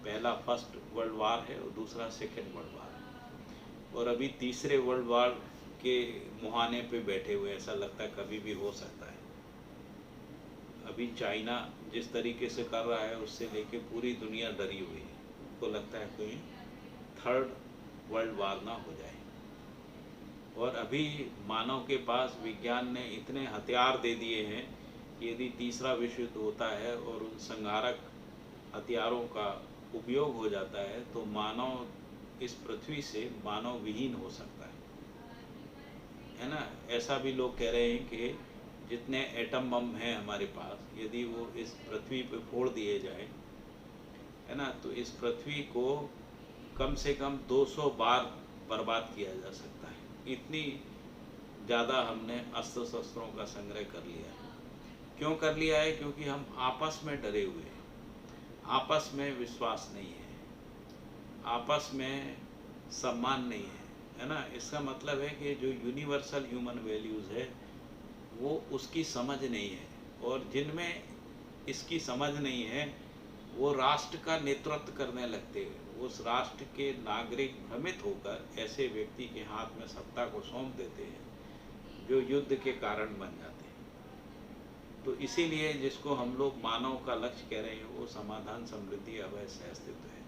पहला फर्स्ट वर्ल्ड वार है और दूसरा सेकेंड वर्ल्ड वार है, और अभी तीसरे वर्ल्ड वार के मुहाने पे बैठे हुए, ऐसा लगता है कभी भी हो सकता है। अभी चाइना जिस तरीके से कर रहा है उससे लेके पूरी दुनिया डरी हुई है, उनको लगता है कोई थर्ड वर्ल्ड वार ना हो जाए। और अभी मानव के पास विज्ञान ने इतने हथियार दे दिए हैं कि यदि तीसरा विश्व युद्ध होता है और उन संहारक हथियारों का उपयोग हो जाता है तो मानव इस पृथ्वी से मानव विहीन हो सकता है ना। ऐसा भी लोग कह रहे हैं कि जितने एटम बम हैं हमारे पास, यदि वो इस पृथ्वी पे फोड़ दिए जाए, है ना, तो इस पृथ्वी को कम से कम 200 बार बर्बाद किया जा सकता है। इतनी ज़्यादा हमने अस्त्र शस्त्रों का संग्रह कर लिया है। क्यों कर लिया है? क्योंकि हम आपस में डरे हुए हैं, आपस में विश्वास नहीं है, आपस में सम्मान नहीं है ना। इसका मतलब है कि जो यूनिवर्सल ह्यूमन वैल्यूज़ है वो उसकी समझ नहीं है, और जिनमें इसकी समझ नहीं है वो राष्ट्र का नेतृत्व करने लगते हैं। उस राष्ट्र के नागरिक भ्रमित होकर ऐसे व्यक्ति के हाथ में सत्ता को सौंप देते हैं जो युद्ध के कारण बन जाते हैं। तो इसीलिए जिसको हम लोग मानव का लक्ष्य कह रहे हैं वो समाधान, समृद्धि, अभय, सह अस्तित्व है।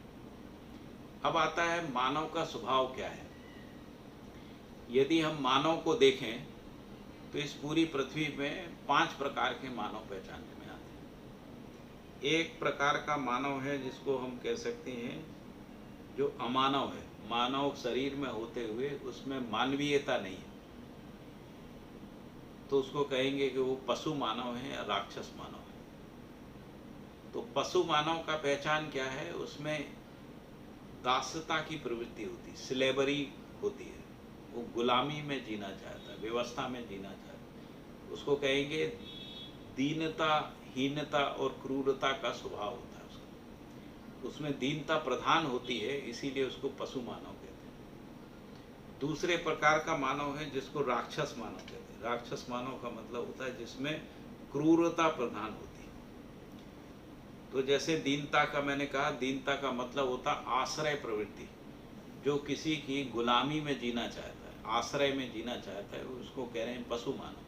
अब आता है मानव का स्वभाव क्या है। यदि हम मानव को देखें तो इस पूरी पृथ्वी में 5 प्रकार के मानव पहचानने में आते हैं। एक प्रकार का मानव है जिसको हम कह सकते हैं जो अमानव है, मानव शरीर में होते हुए उसमें मानवीयता नहीं है, तो उसको कहेंगे कि वो पशु मानव है या राक्षस मानव है। तो पशु मानव का पहचान क्या है? उसमें दासता की प्रवृत्ति होती है, स्लेवरी होती है, वो गुलामी में जीना चाहता है, व्यवस्था में जीना चाहता है। उसको कहेंगे दीनता, हीनता और क्रूरता का स्वभाव होता है उसका, उसमें दीनता प्रधान होती है, इसीलिए उसको पशु मानव कहते हैं। दूसरे प्रकार का मानव है जिसको राक्षस मानव कहते हैं। राक्षस मानव का मतलब होता है जिसमें क्रूरता प्रधान होती है। तो जैसे दीनता का मैंने कहा, दीनता का मतलब होता आश्रय प्रवृत्ति, जो किसी की गुलामी में जीना चाहता है, आश्रय में जीना चाहता है, उसको कह रहे हैं पशु मानव।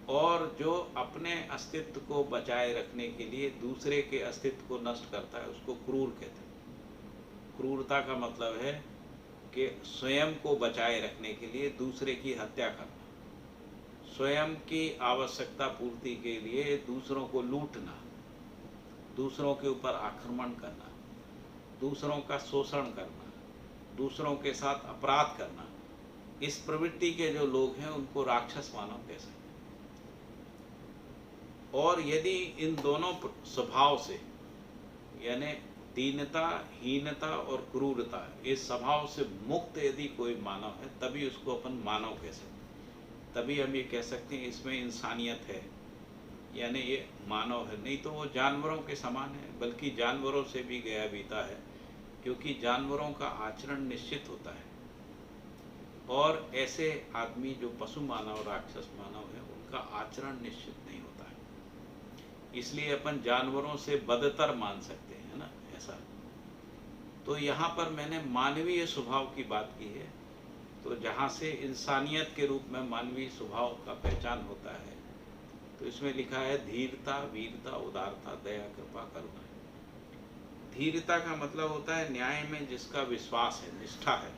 और जो अपने अस्तित्व को बचाए रखने के लिए दूसरे के अस्तित्व को नष्ट करता है उसको क्रूर कहते हैं। क्रूरता का मतलब है कि स्वयं को बचाए रखने के लिए दूसरे की हत्या करना, स्वयं की आवश्यकता पूर्ति के लिए दूसरों को लूटना, दूसरों के ऊपर आक्रमण करना, दूसरों का शोषण करना, दूसरों के साथ अपराध करना। इस प्रवृत्ति के जो लोग हैं उनको राक्षस मानव कह सकते हैं। और यदि इन दोनों स्वभाव से, यानी दीनता, हीनता और क्रूरता, इस स्वभाव से मुक्त यदि कोई मानव है तभी उसको अपन मानव कह सकते हैं। तभी हम ये कह सकते हैं इसमें इंसानियत है, यानी ये मानव है। नहीं तो वो जानवरों के समान है, बल्कि जानवरों से भी गया बीता है, क्योंकि जानवरों का आचरण निश्चित होता है। और ऐसे आदमी जो पशु मानव, राक्षस मानव है, उनका आचरण निश्चित नहीं होता है। इसलिए अपन जानवरों से बदतर मान सकते हैं ना, ऐसा। तो यहाँ पर मैंने मानवीय स्वभाव की बात की है। तो जहाँ से इंसानियत के रूप में मानवीय स्वभाव का पहचान होता है, तो इसमें लिखा है धीरता, वीरता, उदारता, दया, कृपा, करुणा। धीरता का मतलब होता है न्याय में जिसका विश्वास है, निष्ठा है,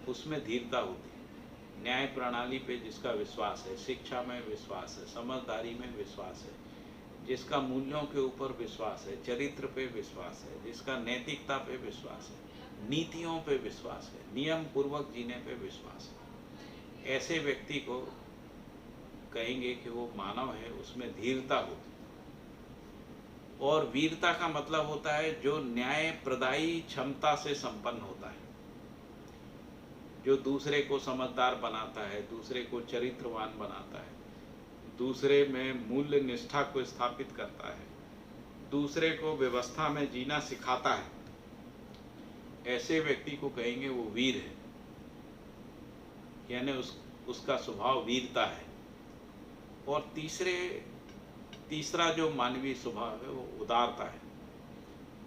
उसमें धीरता होती है। न्याय प्रणाली पे जिसका विश्वास है, शिक्षा में विश्वास है, समझदारी में विश्वास है, जिसका मूल्यों के ऊपर विश्वास है, चरित्र पे विश्वास है, जिसका नैतिकता पे विश्वास है, नीतियों पे विश्वास है, नियम पूर्वक जीने पे विश्वास है, ऐसे व्यक्ति को कहेंगे कि वो मानव है, उसमें धीरता होती है। और वीरता का मतलब होता है जो न्याय प्रदायी क्षमता से संपन्न होता है, जो दूसरे को समझदार बनाता है, दूसरे को चरित्रवान बनाता है, दूसरे में मूल्य निष्ठा को स्थापित करता है, दूसरे को व्यवस्था में जीना सिखाता है, ऐसे व्यक्ति को कहेंगे वो वीर है, यानी उसका स्वभाव वीरता है। और तीसरा जो मानवीय स्वभाव है वो उदारता है।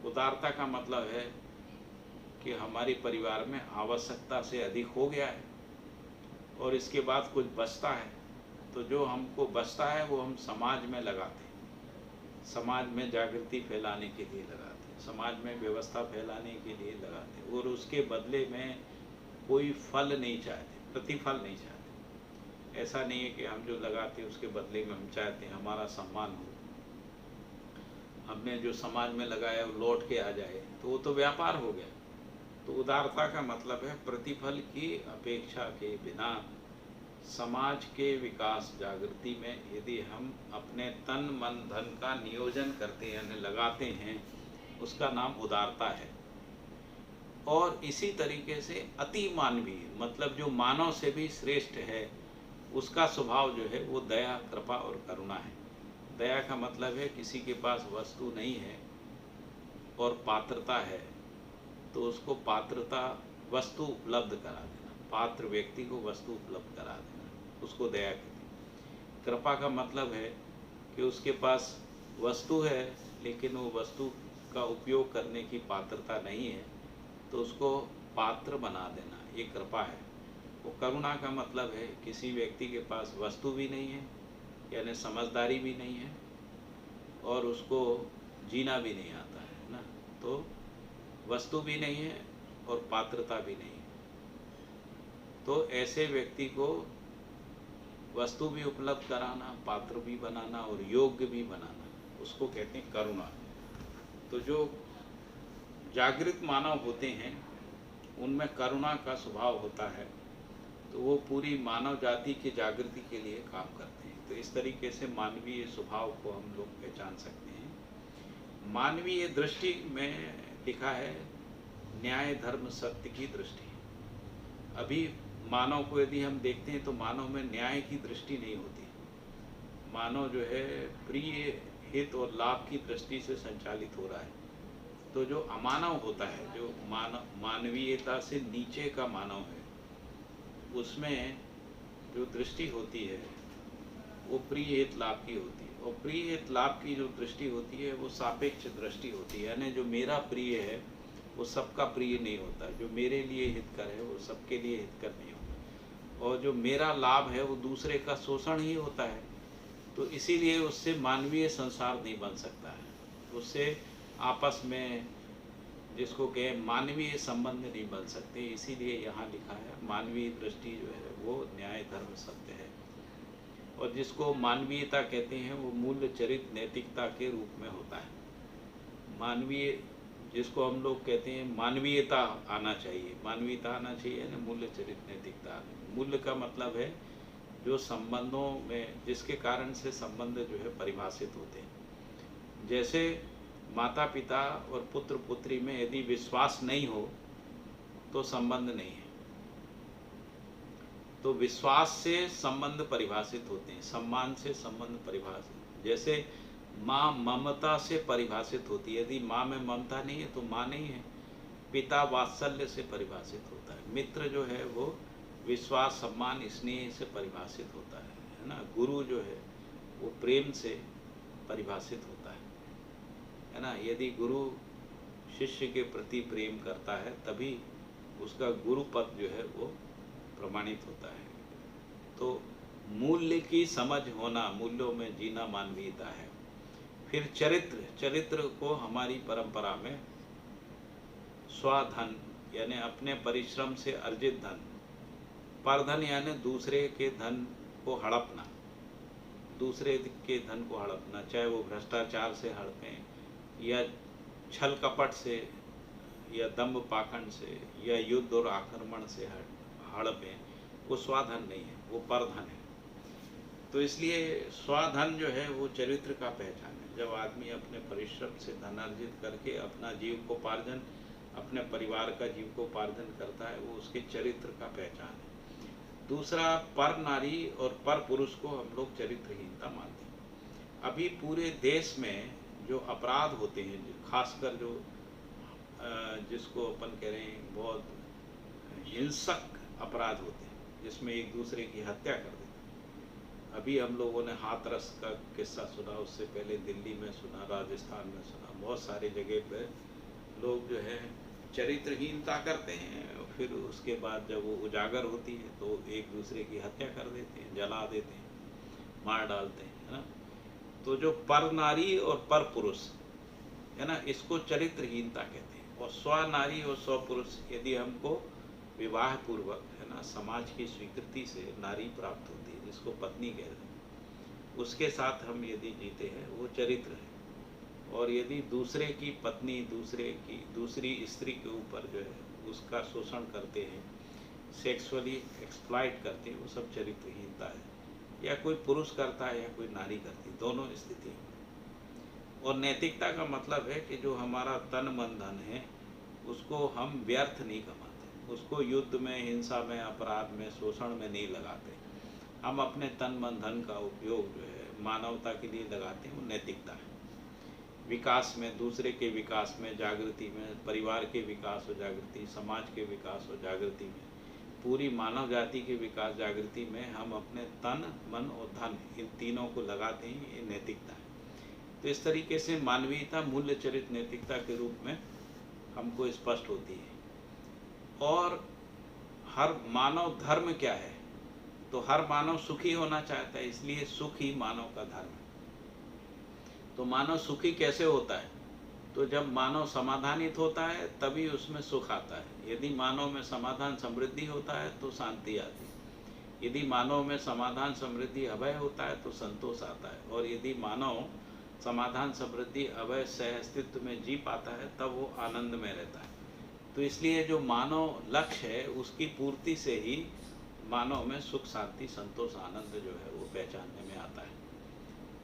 उदारता का मतलब है कि हमारे परिवार में आवश्यकता से अधिक हो गया है और इसके बाद कुछ बचता है, तो जो हमको बचता है वो हम समाज में लगाते हैं, समाज में जागृति फैलाने के लिए लगाते हैं, समाज में व्यवस्था फैलाने के लिए लगाते हैं, और उसके बदले में कोई फल नहीं चाहते, प्रतिफल नहीं चाहते। ऐसा नहीं है कि हम जो लगाते हैं उसके बदले में हम चाहते हैं हमारा सम्मान हो, हमने जो समाज में लगाया वो लौट के आ जाए, तो वो तो व्यापार हो गया। तो उदारता का मतलब है प्रतिफल की अपेक्षा के बिना समाज के विकास जागृति में यदि हम अपने तन मन धन का नियोजन करते हैं यानी लगाते हैं, उसका नाम उदारता है। और इसी तरीके से अति मानवीय मतलब जो मानव से भी श्रेष्ठ है, उसका स्वभाव जो है वो दया, कृपा और करुणा है। दया का मतलब है किसी के पास वस्तु नहीं है और पात्रता है, तो उसको पात्रता वस्तु उपलब्ध करा देना, पात्र व्यक्ति को वस्तु उपलब्ध करा देना, उसको दया कहते हैं। कृपा का मतलब है कि उसके पास वस्तु है लेकिन वो वस्तु का उपयोग करने की पात्रता नहीं है, तो उसको पात्र बना देना, ये कृपा है। वो करुणा का मतलब है किसी व्यक्ति के पास वस्तु भी नहीं है यानी समझदारी भी नहीं है और उसको जीना भी नहीं आता है ना, तो वस्तु भी नहीं है और पात्रता भी नहीं है, तो ऐसे व्यक्ति को वस्तु भी उपलब्ध कराना, पात्र भी बनाना और योग्य भी बनाना, उसको कहते हैं करुणा। तो जो जागृत मानव होते हैं उनमें करुणा का स्वभाव होता है, तो वो पूरी मानव जाति की जागृति के लिए काम करते हैं। तो इस तरीके से मानवीय स्वभाव को हम लोग पहचान सकते हैं। मानवीय दृष्टि में लिखा है न्याय धर्म सत्य की दृष्टि। अभी मानव को यदि हम देखते हैं तो मानव में न्याय की दृष्टि नहीं होती, मानव जो है प्रिय हित और लाभ की दृष्टि से संचालित हो रहा है। तो जो अमानव होता है, जो मानवीयता से नीचे का मानव है, उसमें जो दृष्टि होती है वो प्रिय हित लाभ की होती है, और प्रिय हित लाभ की जो दृष्टि होती है वो सापेक्ष दृष्टि होती है, यानी जो मेरा प्रिय है वो सबका प्रिय नहीं होता, जो मेरे लिए हितकर है वो सबके लिए हितकर नहीं होता, और जो मेरा लाभ है वो दूसरे का शोषण ही होता है। तो इसीलिए उससे मानवीय संसार नहीं बन सकता है, उससे आपस में जिसको कहें मानवीय संबंध नहीं बन सकते। इसीलिए यहाँ लिखा है मानवीय दृष्टि जो है वो न्याय धर्म सत्य है, और जिसको मानवीयता कहते हैं वो मूल्य चरित्र नैतिकता के रूप में होता है। मानवीय जिसको हम लोग कहते हैं मानवीयता आना चाहिए, मानवीयता आना चाहिए ना, मूल्य चरित्र नैतिकता। मूल्य का मतलब है जो संबंधों में जिसके कारण से संबंध जो है परिभाषित होते हैं। जैसे माता पिता और पुत्र पुत्री में यदि विश्वास नहीं हो तो संबंध नहीं है, तो विश्वास से संबंध परिभाषित होते हैं, सम्मान से संबंध परिभाषित। जैसे माँ ममता से परिभाषित होती है, यदि माँ में ममता नहीं है तो माँ नहीं है। पिता वात्सल्य से परिभाषित होता है, मित्र जो है वो विश्वास सम्मान स्नेह से परिभाषित होता है ना। गुरु जो है वो प्रेम से परिभाषित होता है ना। यदि गुरु शिष्य के प्रति प्रेम करता है तभी उसका गुरु पद जो है वो प्रमाणित होता है। तो मूल्य की समझ होना, मूल्यों में जीना मानवीयता है। फिर चरित्र को हमारी परंपरा में स्वधन यानी अपने परिश्रम से अर्जित धन, परधन यानी दूसरे के धन को हड़पना, दूसरे के धन को हड़पना, चाहे वो भ्रष्टाचार से हड़पें या छल कपट से या दंभ पाखंड से या युद्ध और आक्रमण से हड़पें, वो स्वाधन नहीं है, वो परधन है। तो इसलिए स्वाधन जो है वो चरित्र का पहचान है। जब आदमी अपने परिश्रम से धन अर्जित करके अपना जीविकोपार्जन, अपने परिवार का जीविकोपार्जन करता है, वो उसके चरित्र का पहचान है। दूसरा, पर नारी और पर पुरुष को हम लोग चरित्रहीनता मानते हैं। अभी पूरे देश में जो अपराध होते हैं, खासकर जो जिसको अपन कह रहे हैं बहुत हिंसक अपराध होते हैं, जिसमें एक दूसरे की हत्या कर देते हैं। अभी हम लोगों ने हाथरस का किस्सा सुना, उससे पहले दिल्ली में सुना, राजस्थान में सुना, बहुत सारी जगह पे लोग जो है चरित्रहीनता करते हैं, फिर उसके बाद जब वो उजागर होती है तो एक दूसरे की हत्या कर देते हैं, जला देते हैं, मार डालते हैं, है ना। तो जो पर नारी और पर पुरुष है ना, इसको चरित्रहीनता कहते हैं। और स्व नारी और स्व पुरुष यदि हमको विवाह पूर्वक है ना समाज की स्वीकृति से नारी प्राप्त होती है, जिसको पत्नी कहते हैं, उसके साथ हम यदि जीते हैं वो चरित्र है। और यदि दूसरे की पत्नी दूसरी स्त्री के ऊपर जो है उसका शोषण करते हैं, सेक्सुअली एक्सप्लॉइट करते हैं, वो सब चरित्रहीनता है। या कोई पुरुष करता है या कोई नारी करती, दोनों स्थिति। और नैतिकता का मतलब है कि जो हमारा तन मन धन है उसको हम व्यर्थ नहीं कमाते, उसको युद्ध में, हिंसा में, अपराध में, शोषण में नहीं लगाते। हम अपने तन मन धन का उपयोग जो है मानवता के लिए लगाते हैं, वो नैतिकता है। विकास में, दूसरे के विकास में, जागृति में, परिवार के विकास और जागृति, समाज के विकास और जागृति में, पूरी मानव जाति के विकास जागृति में हम अपने तन मन और धन इन तीनों को लगाते हैं, ये नैतिकता है। तो इस तरीके से मानवीयता मूल्य चरित्र नैतिकता के रूप में हमको स्पष्ट होती है। और हर मानव धर्म क्या है, तो हर मानव सुखी होना चाहता है, इसलिए सुख ही मानव का धर्म है। तो मानव सुखी कैसे होता है, तो जब मानव समाधानित होता है तभी उसमें सुख आता है। यदि मानव में समाधान समृद्धि होता है तो शांति आती है। यदि मानव में समाधान समृद्धि अभय होता है तो संतोष आता है। और यदि मानव समाधान समृद्धि अभय सह अस्तित्व में जी पाता है तब वो आनंद में रहता है। तो इसलिए जो मानव लक्ष्य है उसकी पूर्ति से ही मानव में सुख, शांति, संतोष, आनंद जो है वो पहचानने में आता है।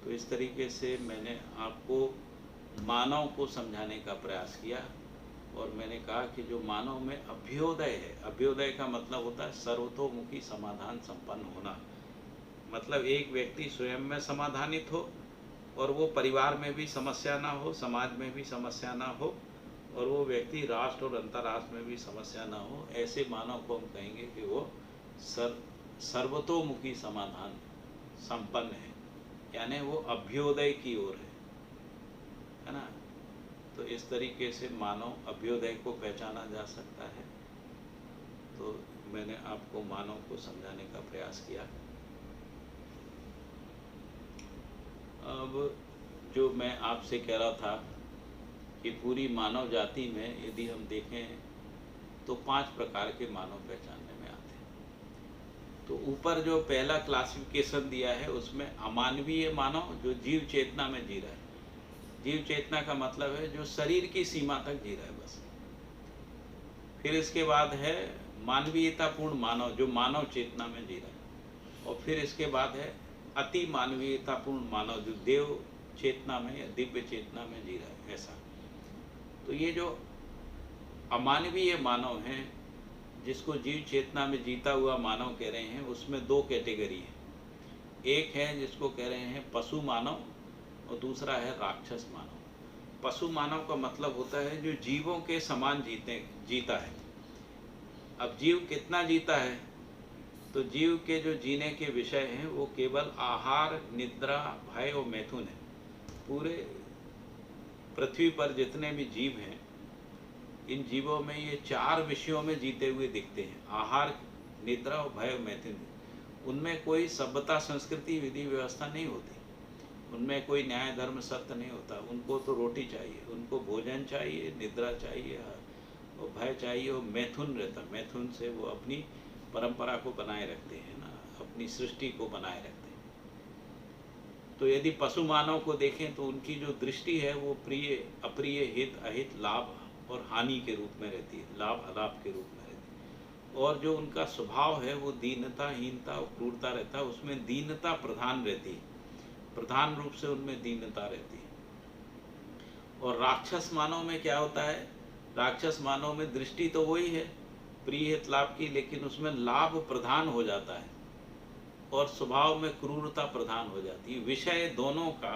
तो इस तरीके से मैंने आपको मानव को समझाने का प्रयास किया। और मैंने कहा कि जो मानव में अभ्युदय है, अभ्युदय का मतलब होता है सर्वतोमुखी समाधान संपन्न होना। मतलब एक व्यक्ति स्वयं में समाधानित हो और वो परिवार में भी समस्या ना हो, समाज में भी समस्या ना हो, और वो व्यक्ति राष्ट्र और अंतर्राष्ट्र में भी समस्या ना हो। ऐसे मानव को हम कहेंगे कि वो सर्वतोमुखी समाधान संपन्न है, यानी वो अभ्युदय की ओर है ना। तो इस तरीके से मानव अभ्युदय को पहचाना जा सकता है। तो मैंने आपको मानव को समझाने का प्रयास किया। अब जो मैं आपसे कह रहा था कि पूरी मानव जाति में यदि हम देखें तो 5 प्रकार के मानव पहचानने में आते हैं। तो ऊपर जो पहला क्लासिफिकेशन दिया है उसमें अमानवीय मानव, जो जीव चेतना में जी रहा है। जीव चेतना का मतलब है जो शरीर की सीमा तक जी रहा है बस। फिर इसके बाद है मानवीयतापूर्ण मानव, जो मानव चेतना में जी रहा है। और फिर इसके बाद है अति मानवीयतापूर्ण मानव, जो देव चेतना में या दिव्य चेतना में जी रहा है, ऐसा। तो ये जो अमानवीय मानव हैं, जिसको जीव चेतना में जीता हुआ मानव कह रहे हैं, उसमें 2 कैटेगरी हैं। एक है जिसको कह रहे हैं पशु मानव और दूसरा है राक्षस मानव। पशु मानव का मतलब होता है जो जीवों के समान जीता है। अब जीव कितना जीता है, तो जीव के जो जीने के विषय हैं वो केवल आहार, निद्रा, भय और मैथुन है। पूरे पृथ्वी पर जितने भी जीव हैं, इन जीवों में ये 4 विषयों में जीते हुए दिखते हैं, आहार, निद्रा और भय और मैथुन। उनमें कोई सभ्यता, संस्कृति, विधि व्यवस्था नहीं होती, उनमें कोई न्याय, धर्म, सत्य नहीं होता। उनको तो रोटी चाहिए, उनको भोजन चाहिए, निद्रा चाहिए और भय चाहिए और मैथुन रहता। मैथुन से वो अपनी परंपरा को बनाए रखते हैं ना, अपनी सृष्टि को बनाए रखते हैं। तो यदि पशु मानव को देखें तो उनकी जो दृष्टि है वो प्रिय, अप्रिय, हित, अहित, लाभ और हानि के रूप में रहती है, लाभ अलाभ के रूप में रहती है। और जो उनका स्वभाव है वो दीनता, हीनता और क्रूरता रहता है। उसमें दीनता प्रधान रहती है, प्रधान रूप से उनमें दीनता रहती है। और राक्षस मानव में क्या होता है, राक्षस मानव में दृष्टि तो वही है प्रिय, हित, लाभ की, लेकिन उसमें लाभ प्रधान हो जाता है और स्वभाव में क्रूरता प्रधान हो जाती है। विषय दोनों का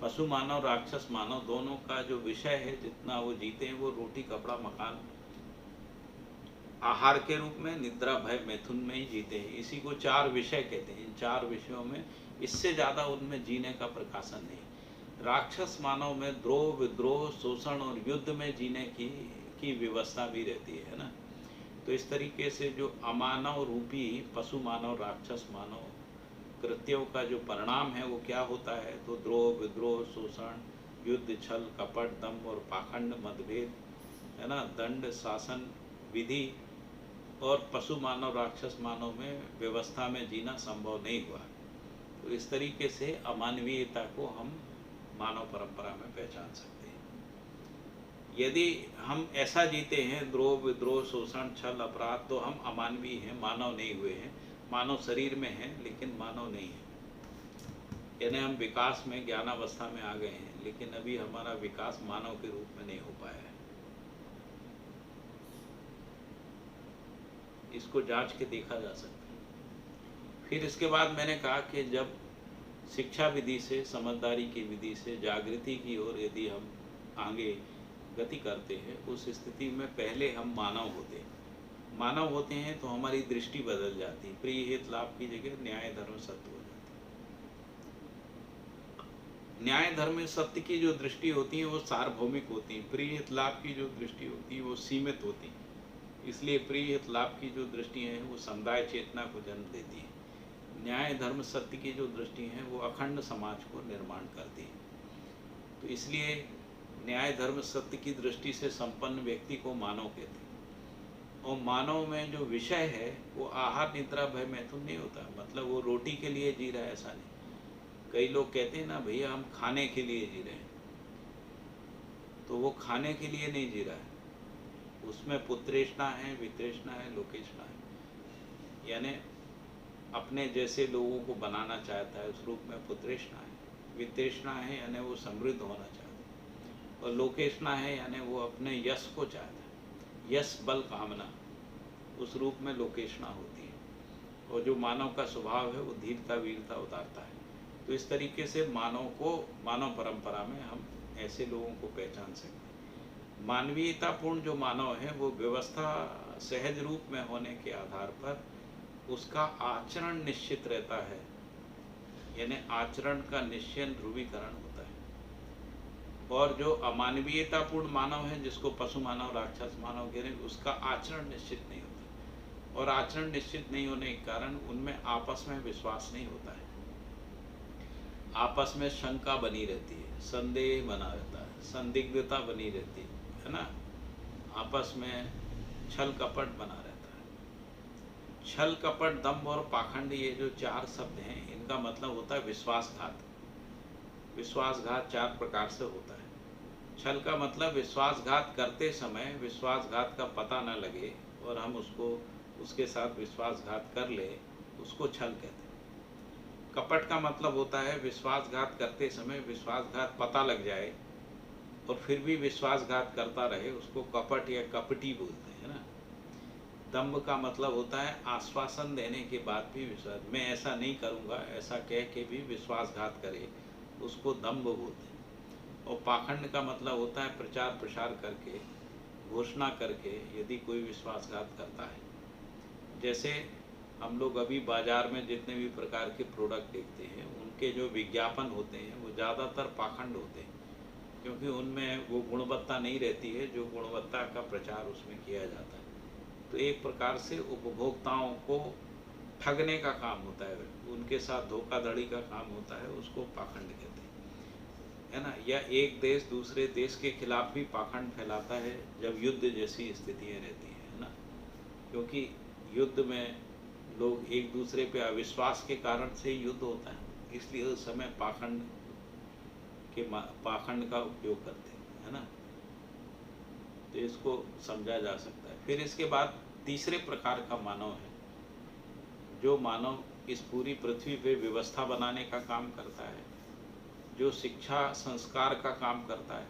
पशु मानव राक्षस मानव दोनों का जो विषय है, जितना वो जीते हैं, वो रोटी कपड़ा मकान आहार के रूप में, निद्रा भय मैथुन में ही जीते हैं। इसी को चार विषय कहते हैं। इन चार विषयों में इससे ज़्यादा उनमें जीने का प्रकाशन नहीं। राक्षस मानव में द्रोह विद्रोह शोषण और युद्ध में जीने की व्यवस्था भी रहती है ना। तो इस तरीके से जो अमानव रूपी पशु मानव राक्षस मानव कृत्यों का जो परिणाम है वो क्या होता है, तो द्रोह विद्रोह शोषण युद्ध छल कपट दंभ और पाखंड मतभेद है ना, दंड शासन विधि और पशु मानव राक्षस मानव में व्यवस्था में जीना संभव नहीं हुआ। तो इस तरीके से अमानवीयता को हम मानव परंपरा में पहचान सकते हैं। यदि हम ऐसा जीते हैं द्रोह विद्रोह शोषण छल अपराध, तो हम अमानवीय हैं, मानव नहीं हुए हैं। मानव शरीर में हैं लेकिन मानव नहीं है। यानी हम विकास में ज्ञानावस्था में आ गए हैं, लेकिन अभी हमारा विकास मानव के रूप में नहीं हो पाया है। इसको जांच के देखा जा सकता है। फिर इसके बाद मैंने कहा कि जब शिक्षा विधि से, समझदारी की विधि से जागृति की ओर यदि हम आगे गति करते हैं, उस स्थिति में पहले हम मानव होते हैं। मानव होते हैं तो हमारी दृष्टि बदल जाती है। प्रिय हित लाभ की जगह न्याय धर्म सत्य हो जाती है। न्याय धर्म सत्य की जो दृष्टि होती है वो सार्वभौमिक होती है। प्रिय हित लाभ की जो दृष्टि होती है वो सीमित होती है। इसलिए प्रिय हित लाभ की जो दृष्टि है वो समुदाय चेतना को जन्म देती है। न्याय धर्म सत्य की जो दृष्टि है वो अखंड समाज को निर्माण करती है। तो इसलिए न्याय धर्म सत्य की दृष्टि से संपन्न व्यक्ति को मानव कहते हैं। और मानव में जो विषय है वो आहार निद्रा भय मैथुन नहीं होता। मतलब वो रोटी के लिए जी रहा है ऐसा नहीं। कई लोग कहते हैं ना भैया हम खाने के लिए जी रहे हैं, तो वो खाने के लिए नहीं जी रहा है। उसमें पुत्रेष्णा है, वित्रेष्णा है, लोकेष्णा है। यानी अपने जैसे लोगों को बनाना चाहता है, उस रूप में पुत्रेष्णा है। वित्रेष्णा है यानी वो समृद्ध होना चाहता है। और लोकेष्णा है यानी वो अपने यश को चाहता है। यश बल कामना, उस रूप में लोकेष्णा होती है। और जो मानव का स्वभाव है वो धीरता वीरता उतारता है। तो इस तरीके से मानव परंपरा में हम ऐसे लोगों को पहचान सकते हैं। मानवीयतापूर्ण जो मानव है वो व्यवस्था सहज रूप में होने के आधार पर उसका आचरण निश्चित रहता है। यानी आचरण का निश्चय ध्रुवीकरण होता है। और जो अमानवीयतापूर्ण मानव है, जिसको पशु मानव राक्षस मानव कह रहे हैं, उसका आचरण निश्चित नहीं होता। और आचरण निश्चित नहीं होने के कारण उनमें आपस में विश्वास नहीं होता है। आपस में शंका बनी रहती है, संदेह बना रहता है, संदिग्धता बनी रहती है ना। आपस में छल कपट बना रहता है। छल कपट दंभ और पाखंड, ये जो चार शब्द हैं, इनका मतलब होता है विश्वासघात। विश्वासघात चार प्रकार से होता है। छल का मतलब विश्वासघात करते समय विश्वासघात का पता न लगे और हम उसके साथ विश्वासघात कर ले, उसको छल कहते हैं। कपट का मतलब होता है विश्वासघात करते समय विश्वासघात पता लग जाए और फिर भी विश्वासघात करता रहे, उसको कपट या कपटी बोलते हैं ना। दंभ का मतलब होता है आश्वासन देने के बाद भी विश्वास, मैं ऐसा नहीं करूँगा ऐसा कह के भी विश्वासघात करे, उसको दंभ बोलते हैं। और पाखंड का मतलब होता है प्रचार प्रसार करके, घोषणा करके यदि कोई विश्वासघात करता है। जैसे हम लोग अभी बाजार में जितने भी प्रकार के प्रोडक्ट देखते हैं, उनके जो विज्ञापन होते हैं वो ज़्यादातर पाखंड होते हैं, क्योंकि उनमें वो गुणवत्ता नहीं रहती है जो गुणवत्ता का प्रचार उसमें किया जाता है। तो एक प्रकार से उपभोक्ताओं को ठगने का काम होता है, उनके साथ धोखाधड़ी का काम होता है, उसको पाखंड कहते हैं, है ना। या एक देश दूसरे देश के खिलाफ भी पाखंड फैलाता है जब युद्ध जैसी स्थितियाँ रहती हैं, है ना। क्योंकि युद्ध में लोग एक दूसरे पे अविश्वास के कारण से युद्ध होता है, इसलिए उस समय पाखंड का उपयोग करते हैं, है ना। तो इसको समझा जा सकता है। फिर इसके बाद तीसरे प्रकार का मानव है, जो मानव इस पूरी पृथ्वी पे व्यवस्था बनाने का काम करता है, जो शिक्षा संस्कार का काम करता है,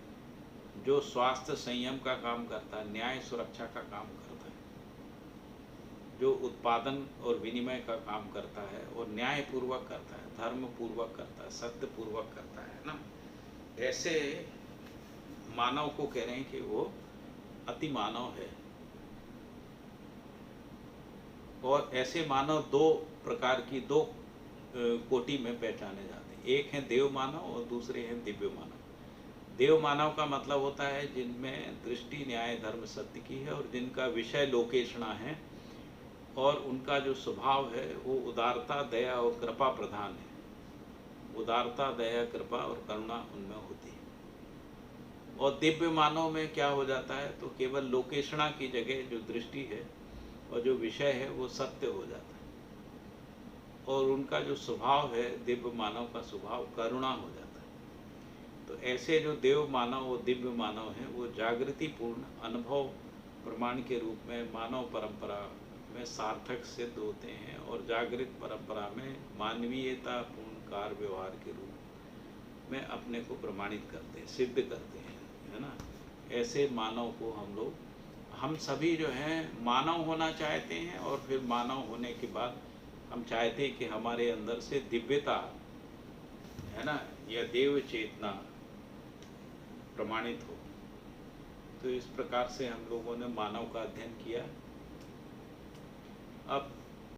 जो स्वास्थ्य संयम का काम करता है, न्याय सुरक्षा का काम करता है, जो उत्पादन और विनिमय का काम करता है और न्याय पूर्वक करता है, धर्म पूर्वक करता है, सत्य पूर्वक करता है ना। ऐसे मानव को कह रहे हैं कि वो अति मानव है। और ऐसे मानव दो प्रकार की, दो कोटि में पहचाने जाते हैं। एक है देव मानव और दूसरे हैं दिव्य मानव। देव मानव का मतलब होता है जिनमें दृष्टि, न्याय, धर्म, सत्य की है और जिनका विषय लोकेशना है और उनका जो स्वभाव है वो उदारता, दया और कृपा प्रधान है। उदारता, दया, कृपा और करुणा उनमें होती है। और दिव्य मानव में क्या हो जाता है, तो केवल लोकेशना की जगह जो दृष्टि है और जो विषय है वो सत्य हो जाता है। और उनका जो स्वभाव है, दिव्य मानव का स्वभाव करुणा हो जाता है। तो ऐसे जो देव मानव और दिव्य मानव हैं वो जागृतिपूर्ण अनुभव प्रमाण के रूप में मानव परंपरा में सार्थक सिद्ध होते हैं और जागृत परंपरा में मानवीयता पूर्ण कार्य व्यवहार के रूप में अपने को प्रमाणित करते हैं, सिद्ध करते हैं, है ना। ऐसे मानव को हम सभी जो हैं मानव होना चाहते हैं और फिर मानव होने के बाद हम चाहते हैं कि हमारे अंदर से दिव्यता, है ना, या देव चेतना प्रमाणित हो। तो इस प्रकार से हम लोगों ने मानव का अध्ययन किया। अब